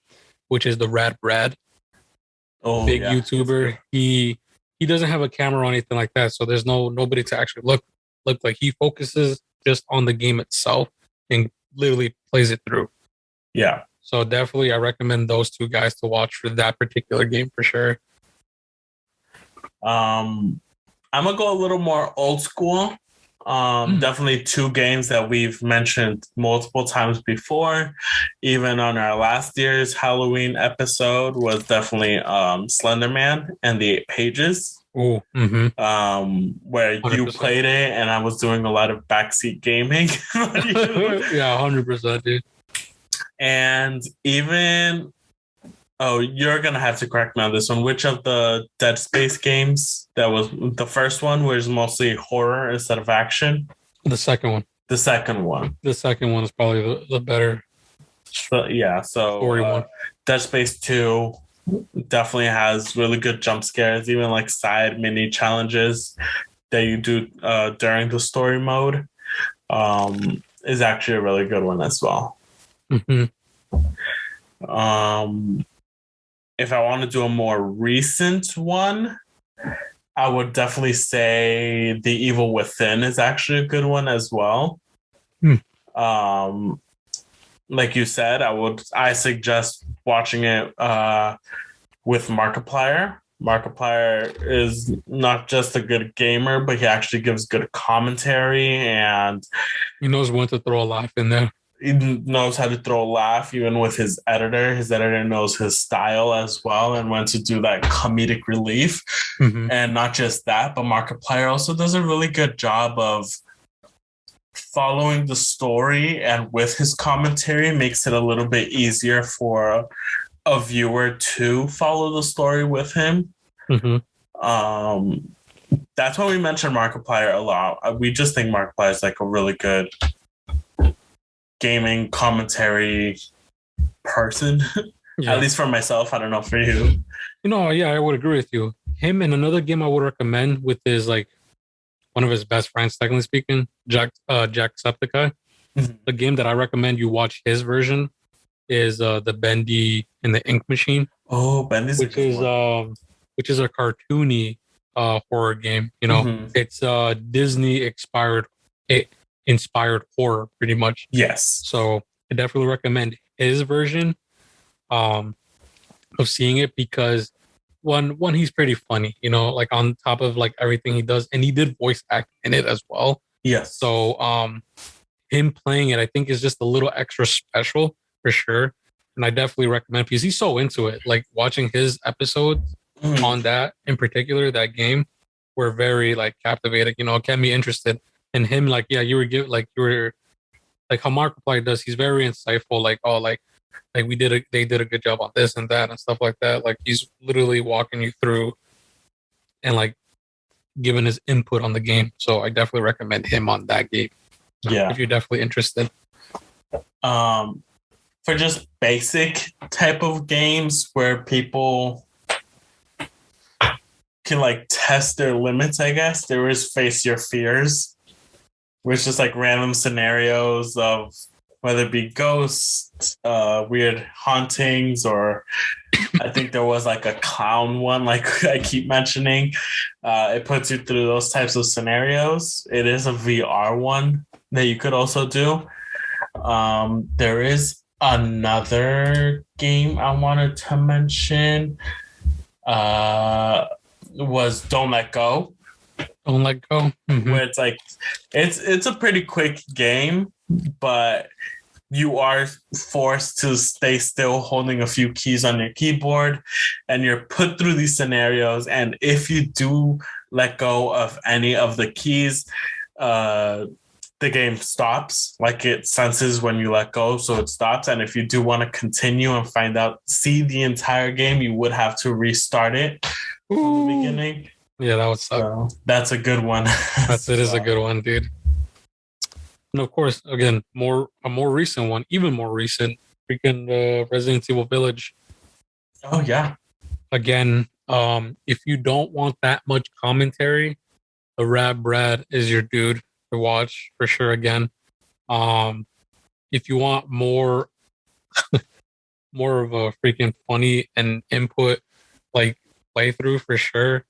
which is the Rad Brad. Big YouTuber. He doesn't have a camera or anything like that, so there's nobody to actually look like. He focuses just on the game itself and literally plays it through. Yeah. So definitely I recommend those two guys to watch for that particular game for sure. I'm gonna go a little more old school. Definitely two games that we've mentioned multiple times before, even on our last year's Halloween episode, was definitely Slenderman and the 8 Pages. Oh, where 100%. You played it and I was doing a lot of backseat gaming. Yeah, 100%, dude. And even you're gonna have to correct me on this one. Which of the Dead Space games that was the first one was mostly horror instead of action? The second one. The second one. The second one is probably the better. So story one. Dead Space 2 definitely has really good jump scares, even like side mini challenges that you do during the story mode. Is actually a really good one as well. Mm-hmm. If I want to do a more recent one, I would definitely say The Evil Within is actually a good one as well. Like you said, I suggest watching it with Markiplier. Markiplier is not just a good gamer, but he actually gives good commentary and he knows when to throw a laugh in there. He knows how to throw a laugh even with his editor. His editor knows his style as well and when to do that comedic relief. Mm-hmm. And not just that, but Markiplier also does a really good job of following the story, and with his commentary makes it a little bit easier for a viewer to follow the story with him. Mm-hmm. That's why we mention Markiplier a lot. We just think Markiplier is like a really good gaming commentary person. At least for myself. I don't know for you. Yeah, I would agree with you. Him and another game I would recommend with his like one of his best friends, technically speaking, Jacksepticeye. Mm-hmm. The game that I recommend you watch his version is the Bendy and the Ink Machine, Oh, Ben is a which good is one. a cartoony horror game. Mhm. It's Disney inspired horror pretty much. Yes. So I definitely recommend his version um of seeing it because one he's pretty funny, like on top of like everything he does, and he did voice act in it as well. Yes. So him playing it I think is just a little extra special for sure. And I definitely recommend because he's so into it. Like watching his episodes on that in particular, that game, were very like captivating, kept me interested. And him, like, yeah, you were like how Markiplier does, he's very insightful, like, oh, like they did a good job on this and that and stuff like that. Like he's literally walking you through and like giving his input on the game. So I definitely recommend him on that game. Yeah. If you're definitely interested. For just basic type of games where people can like test their limits, I guess there is Face Your Fears, which is just like random scenarios of whether it be ghosts, weird hauntings, or I think there was like a clown one, like I keep mentioning. It puts you through those types of scenarios. It is a VR one that you could also do. There is another game I wanted to mention. Was Don't Let Go. Don't Let Go. Mm-hmm. Where it's like it's a pretty quick game, but you are forced to stay still holding a few keys on your keyboard, and you're put through these scenarios, and if you do let go of any of the keys, the game stops. Like it senses when you let go, so it stops. And if you do want to continue and see the entire game, you would have to restart it from the beginning. Yeah, that would suck. So that's a good one. It is a good one, dude. And of course, again, a more recent one, even more recent, freaking Resident Evil Village. Oh yeah. Again, if you don't want that much commentary, the Rad Brad is your dude to watch for sure. Again, if you want more more of a freaking funny and input like playthrough for sure,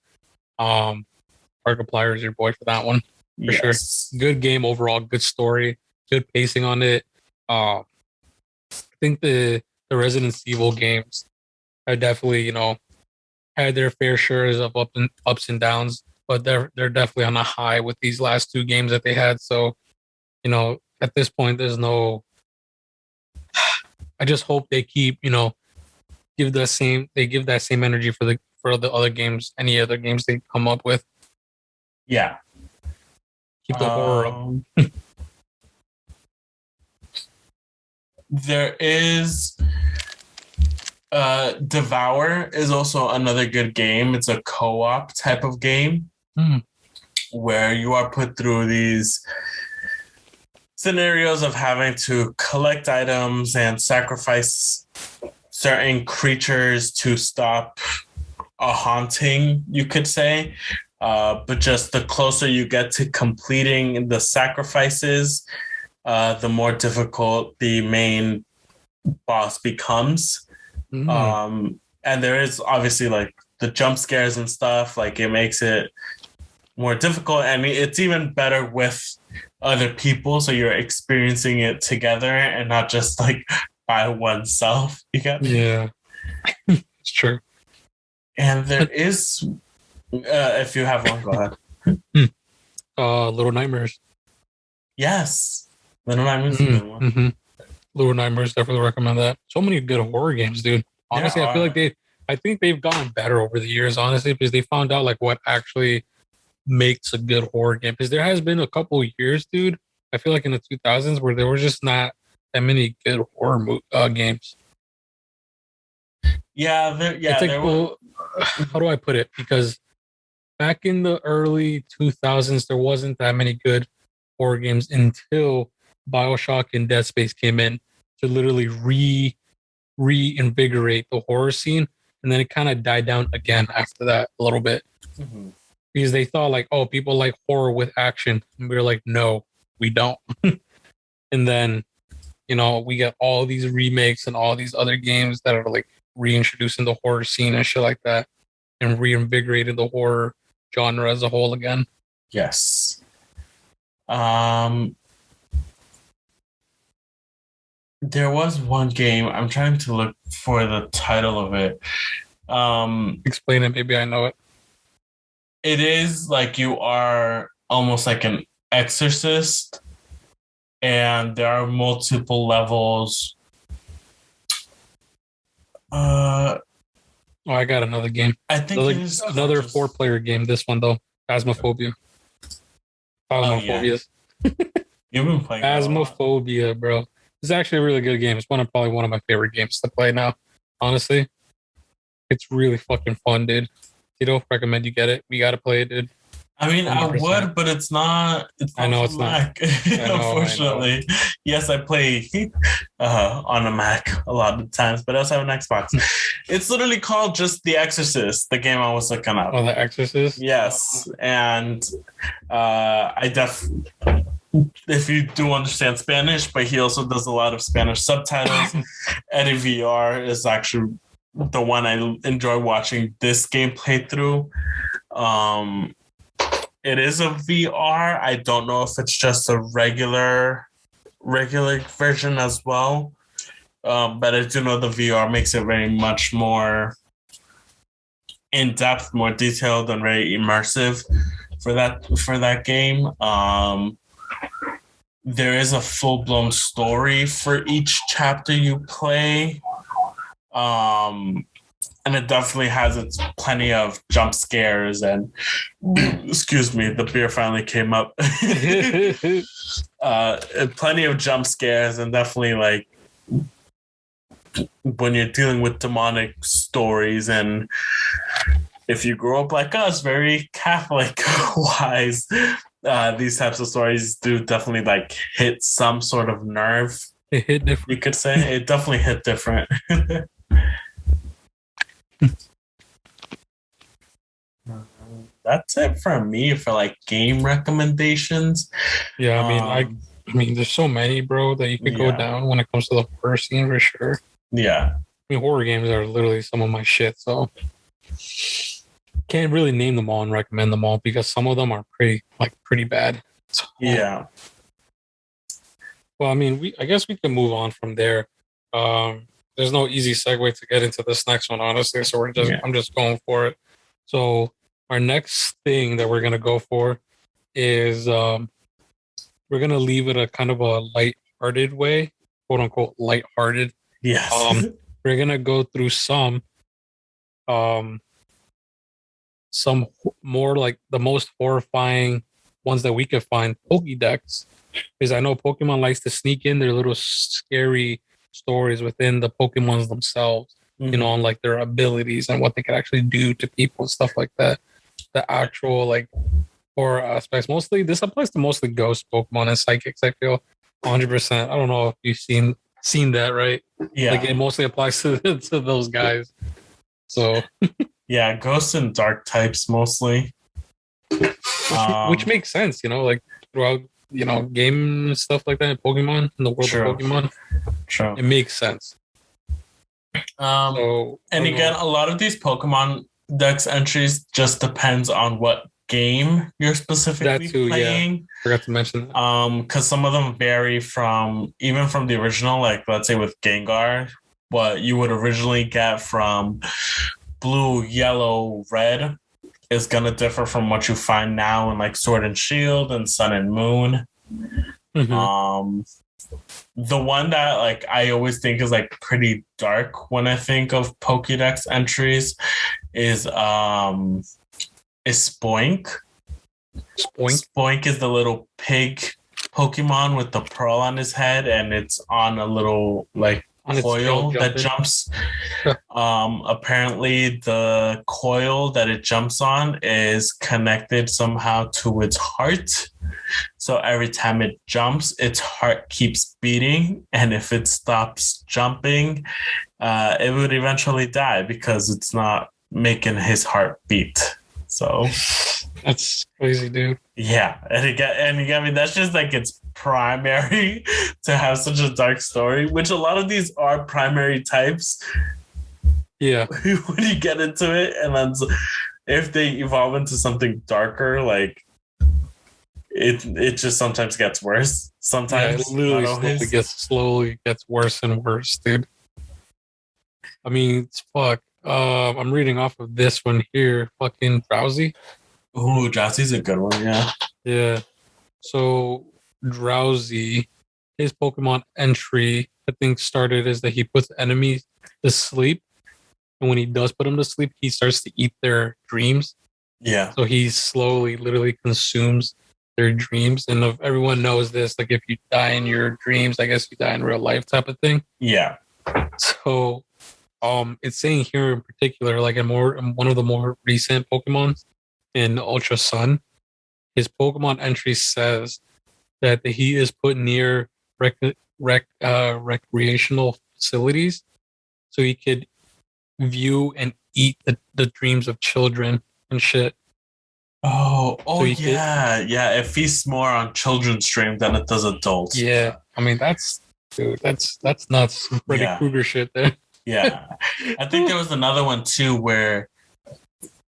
Markiplier is your boy for that one for sure. Good game overall, good story, good pacing on it. I think the Resident Evil games are definitely had their fair shares of ups and downs, but they're definitely on a high with these last two games that they had. So at this point, there's no. I just hope they keep give that same energy for the other games, any other games they come up with. Yeah. Keep the horror up. There is Devour is also another good game. It's a co-op type of game where you are put through these scenarios of having to collect items and sacrifice certain creatures to stop a haunting, you could say. But just the closer you get to completing the sacrifices, the more difficult the main boss becomes. And there is obviously like the jump scares and stuff, like it makes it more difficult, and it's even better with other people, so you're experiencing it together and not just like by oneself. You get me? Yeah. It's true. And there is if you have one, go ahead. Little Nightmares. Yes. Little Nightmares is a good one. Mm-hmm. Little Nightmares, definitely recommend that. So many good horror games, dude. Honestly, I feel like I think they've gotten better over the years, honestly, because they found out like what actually makes a good horror game. Because there has been a couple of years, dude, I feel like in the 2000s where there were just not that many good horror games. Yeah, it's like, well, how do I put it? Because back in the early 2000s, there wasn't that many good horror games until BioShock and Dead Space came in to literally reinvigorate the horror scene. And then it kind of died down again after that a little bit. Mm-hmm. Because they thought like, oh, people like horror with action. And we were like, no, we don't. And then we get all these remakes and all these other games that are like reintroducing the horror scene and shit like that, and reinvigorating the horror genre as a whole again. Yes. There was one game. I'm trying to look for the title of it. Explain it. Maybe I know it. It is like you are almost like an exorcist, and there are multiple levels. I got another game. I think it is another 4-player game. This one though, Phasmophobia. Phobia. You've been playing Phasmophobia, bro. It's actually a really good game. It's probably one of my favorite games to play now. Honestly, it's really fucking fun, dude. Tito, recommend you get it. We gotta play it, dude. I mean, 100%. I would, but it's not. I know it's Mac. Not. Unfortunately, yes, I play on a Mac a lot of times, but I also have an Xbox. It's literally called just The Exorcist, the game I was looking up. Oh, The Exorcist. Yes, and if you do understand Spanish, but he also does a lot of Spanish subtitles. Eddie VR is actually the one I enjoy watching this game playthrough. It is a VR. I don't know if it's just a regular version as well. But I do know the VR makes it very much more in-depth, more detailed, and very immersive for that game. There is a full-blown story for each chapter you play. And it definitely has its plenty of jump scares and excuse me, the beer finally came up. Plenty of jump scares, and definitely like when you're dealing with demonic stories, and if you grow up like us, very Catholic wise, these types of stories do definitely like hit some sort of nerve. It hit different. You could say it definitely hit different. That's it for me for like game recommendations. Yeah, I mean, there's so many, bro, that you could go down when it comes to the horror scene for sure. Yeah, I mean, horror games are literally some of my shit, so can't really name them all and recommend them all because some of them are pretty bad. So, yeah. Well, I mean, I guess we can move on from there. There's no easy segue to get into this next one, honestly. So I'm just going for it. So our next thing that we're gonna go for is we're gonna leave it a kind of a light-hearted way, quote unquote light-hearted. Yes. We're gonna go through some more like the most horrifying ones that we could find Pokédex, because I know Pokemon likes to sneak in their little scary stories within the Pokemons themselves, on like their abilities and what they can actually do to people and stuff like that. The actual like horror aspects. Mostly, this applies to mostly ghost Pokemon and psychics. I feel 100%. I don't know if you've seen that, right? Yeah. Like it mostly applies to those guys. So yeah, ghosts and dark types mostly. Which makes sense, like throughout game and stuff like that in Pokemon, in the world of Pokemon. True. It makes sense. And again, a lot of these Pokemon Dex entries just depends on what game you're specifically playing. Yeah. Forgot to mention that. Because some of them vary from the original, like let's say with Gengar, what you would originally get from blue, yellow, red is gonna differ from what you find now in like Sword and Shield and Sun and Moon. The one that like I always think is like pretty dark when I think of Pokédex entries is Spoink. Spoink is the little pig Pokemon with the pearl on his head, and it's on a little like coil that jumps. Apparently the coil that it jumps on is connected somehow to its heart. So every time it jumps, its heart keeps beating, and if it stops jumping, it would eventually die because it's not making his heart beat. So That's crazy, dude. Yeah, and you got me. That's just like its primary to have such a dark story, which a lot of these are primary types. Yeah. When you get into it, and then if they evolve into something darker, like it just sometimes gets worse. Sometimes, it literally not always. slowly gets worse and worse, dude. I mean, it's fuck. I'm reading off of this one here. Fucking Drowsy. Ooh, Drowsy's a good one. Yeah. Yeah. So Drowsy, his Pokemon entry, I think, started is that he puts enemies to sleep, and when he does put them to sleep, he starts to eat their dreams. Yeah. So he slowly, literally consumes their dreams. And if everyone knows this, like if you die in your dreams, I guess you die in real life type of thing. Yeah. So it's saying here in particular, like in one of the more recent Pokemon in Ultra Sun, his Pokemon entry says that he is put near recreational facilities so he could view and eat the dreams of children and shit. Oh, So yeah. Yeah. It feasts more on children's dreams than it does adults. Yeah. I mean, that's nuts. Some Freddy Krueger shit there. Yeah. I think there was another one too where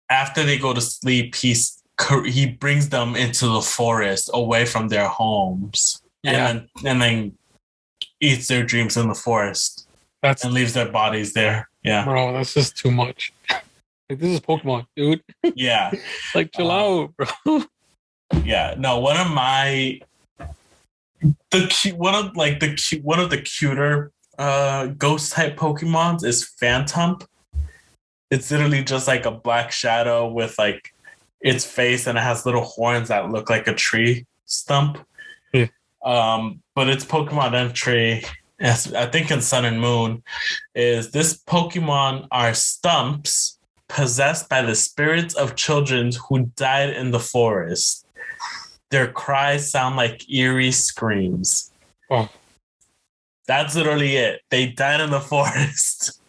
after they go to sleep, he brings them into the forest away from their homes. Yeah. And then eats their dreams in the forest. And leaves their bodies there. Yeah. Bro, that's just too much. Like, this is Pokemon, dude. Yeah. Like, chill out, bro. Yeah. No, one of the cuter ghost type Pokemons is Phantom. It's literally just like a black shadow with like its face, and it has little horns that look like a tree stump. Yeah. But its Pokemon entry, as I think in Sun and Moon, is this Pokemon are stumps possessed by the spirits of children who died in the forest. Their cries sound like eerie screams. Oh. That's literally it. They died in the forest.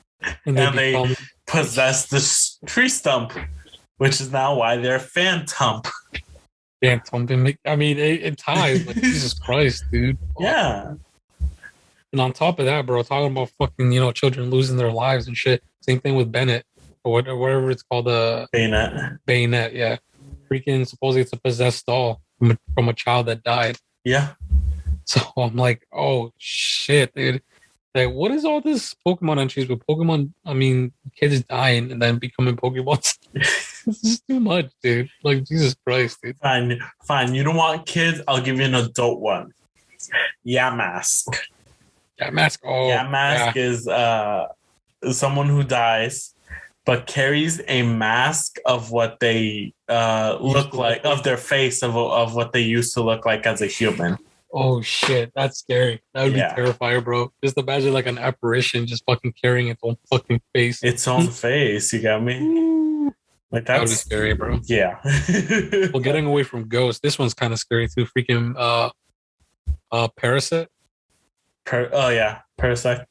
And they possessed this tree stump, which is now why they're Phantom. Phantom. I mean, it ties. Like, Jesus Christ, dude. Yeah. And on top of that, bro, talking about fucking, children losing their lives and shit. Same thing with Bennett or whatever it's called. Bayonet, yeah. Freaking, supposedly it's a possessed doll from a child that died. Yeah. So I'm like, oh shit, dude. Like, what is all this Pokemon entries with Pokemon? I mean, kids dying and then becoming Pokemon. This is too much, dude. Like, Jesus Christ, dude. Fine. You don't want kids? I'll give you an adult one. Yamask. Yamask. Oh, Yamask is someone who dies, but carries a mask of what they look like, of their face, of what they used to look like as a human. Oh shit, that's scary. That would be terrifying, bro. Just imagine like an apparition just fucking carrying its own fucking face. Its own face, you got me? Like that would be scary, bro. Yeah. Well, getting away from ghosts, this one's kind of scary too. Freaking Parasite. Parasite.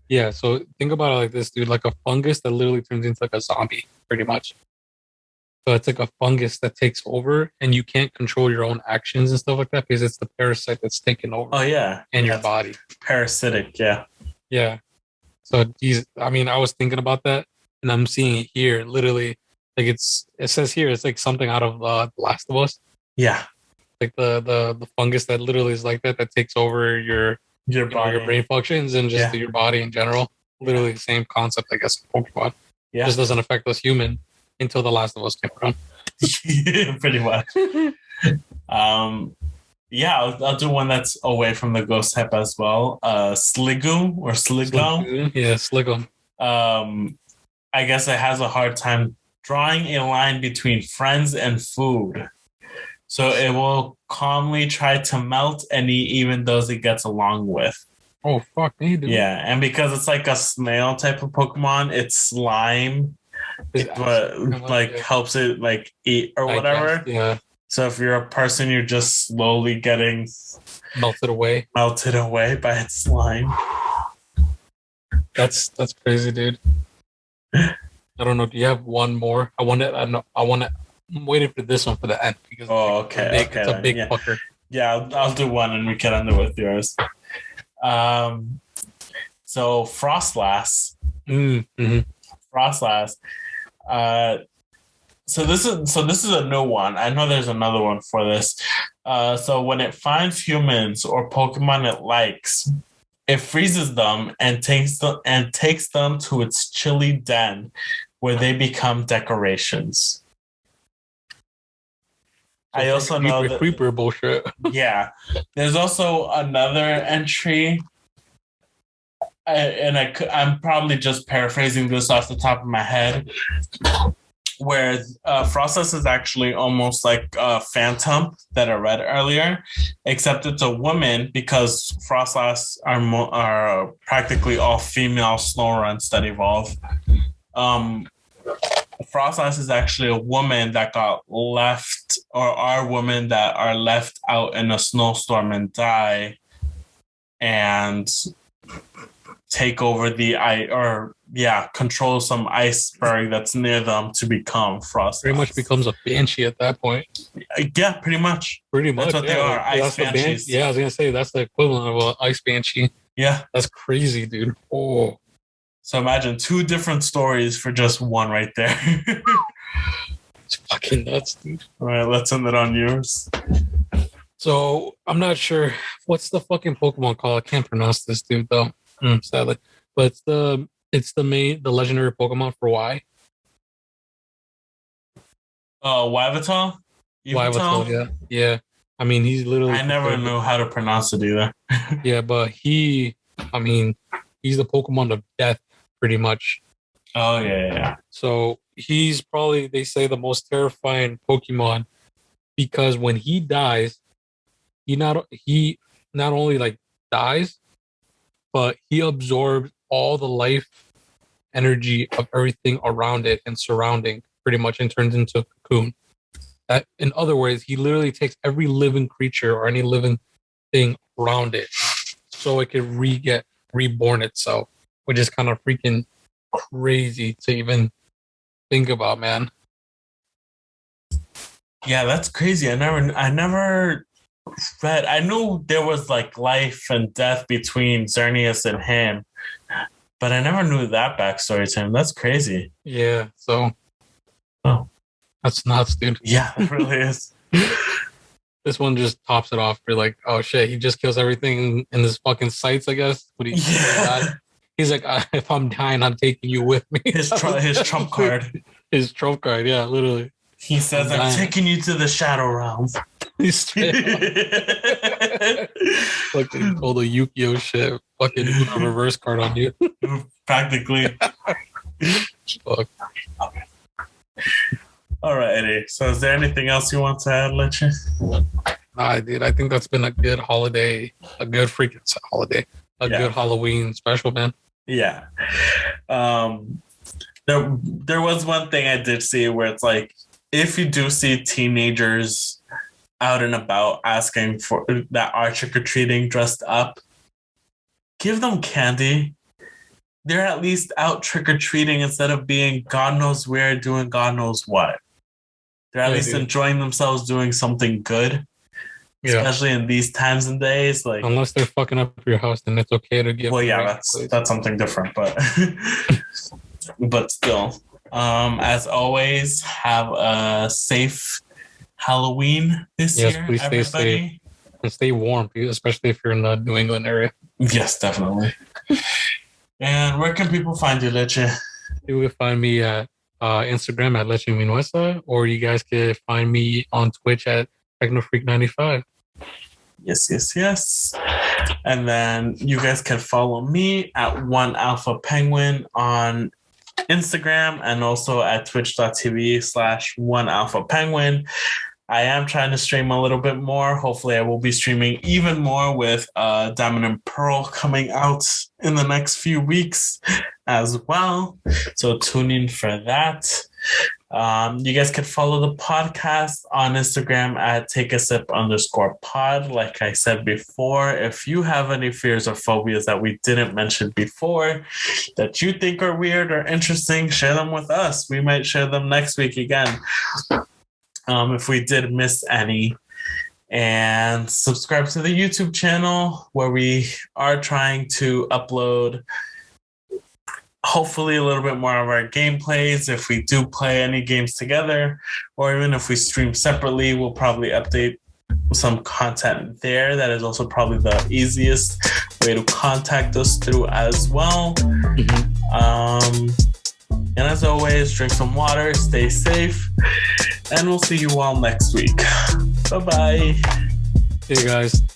Yeah, so think about it like this, dude. Like a fungus that literally turns into like a zombie, pretty much. So it's like a fungus that takes over, and you can't control your own actions and stuff like that because it's the parasite that's taken over. Oh yeah, in your body. Parasitic, yeah. Yeah. So I was thinking about that, and I'm seeing it here. Literally, like it says here, it's like something out of The Last of Us. Yeah. Like the fungus that literally is like that takes over your body, your brain functions, and just your body in general. Literally the same concept, I guess, in Pokemon. Yeah. Just doesn't affect us human until The Last of Us came around. Yeah, pretty much. I'll do one that's away from the ghost type as well. Sliggoo or Sliggoo. Yeah, Sliggoo. I guess it has a hard time drawing a line between friends and food. So it will calmly try to melt and eat even those it gets along with. Oh, fuck me, dude. Yeah, and because it's like a snail type of Pokemon, it's slime. Helps it like eat or whatever. Yeah. So if you're a person, you're just slowly getting melted away by its slime. That's crazy, dude. I don't know. Do you have one more? I want to I'm waiting for this one for the end because it's a big fucker. Yeah, I'll do one and we can end it with yours. So Frostlass. Mm-hmm. Frostlass. So this is a new one. I know there's another one for this. So when it finds humans or Pokemon it likes, it freezes them and takes them to its chilly den, where they become decorations. So I also know that creeper bullshit. Yeah, there's also another entry, I'm probably just paraphrasing this off the top of my head, where Frostlass is actually almost like a Phantom that I read earlier, except it's a woman because Frostlass are practically all female Snoruns that evolve. Frostlass is actually a woman that got left, or are women that are left out in a snowstorm and die, and take over control some iceberg that's near them to become Frostlass. Pretty much becomes a banshee at that point. Yeah, pretty much. That's what they are. Ice banshees. I was gonna say that's the equivalent of an ice banshee. Yeah, that's crazy, dude. Oh, so imagine 2 different stories for just one right there. It's fucking nuts, dude. All right, let's end it on yours. So I'm not sure what's the fucking Pokemon called. I can't pronounce this, dude, though. Sadly, but it's the legendary Pokemon for Y. Yveltal? Yveltal, yeah. I mean, he's literally. I never knew how to pronounce it either. Yeah, but he's the Pokemon of death, pretty much. Oh yeah. So he's probably, they say, the most terrifying Pokemon because when he dies, he not only like dies, but he absorbs all the life energy of everything around it and surrounding, pretty much, and turns into a cocoon. That, in other words, he literally takes every living creature or any living thing around it so it can get reborn itself, which is kind of freaking crazy to even think about, man. Yeah, that's crazy. I never read. I knew there was like life and death between Xerneas and him, but I never knew that backstory to him. That's crazy. Yeah, so that's nuts, dude. Yeah, it really is. This one just tops it off. You're like, oh shit, he just kills everything in his fucking sights, I guess. He's like, if I'm dying, I'm taking you with me. His trump card. His trump card, yeah, literally. He says, I'm taking you to the Shadow Realms. He's straight up. Fucking pull the Yu-Gi-Oh shit. Fucking reverse card on you. Practically. Fuck. Okay. All right, Eddie. So is there anything else you want to add, Leche? Nah, dude. I think that's been a good holiday. A good freaking holiday. Good Halloween special, man. Yeah. There was one thing I did see where it's like, if you do see teenagers out and about asking for that are trick-or-treating dressed up, give them candy. They're at least out trick-or-treating instead of being God knows where doing God knows what. They're at least enjoying themselves doing something good. Yeah. Especially in these times and days. Like, unless they're fucking up your house, then it's okay to give. Well, yeah, that's something different, but but still. As always, have a safe Halloween this year. Please stay safe and stay warm, especially if you're in the New England area. Yes, definitely. And where can people find you, Leche? You can find me at Instagram at Leche Minuesa, or you guys can find me on Twitch at TechnoFreak95. Yes. And then you guys can follow me at 1alphapenguin on Instagram and also at twitch.tv/1alphapenguin. I am trying to stream a little bit more. Hopefully I will be streaming even more with Diamond and Pearl coming out in the next few weeks as well. So tune in for that. You guys can follow the podcast on Instagram at takeasip_pod. Like I said before, if you have any fears or phobias that we didn't mention before that you think are weird or interesting, share them with us. We might share them next week again. if we did miss any. And subscribe to the YouTube channel where we are trying to upload hopefully a little bit more of our gameplays. If we do play any games together, or even if we stream separately, we'll probably update some content there. That is also probably the easiest way to contact us through as well. And as always, drink some water, stay safe, and we'll see you all next week. Bye-bye. Hey guys.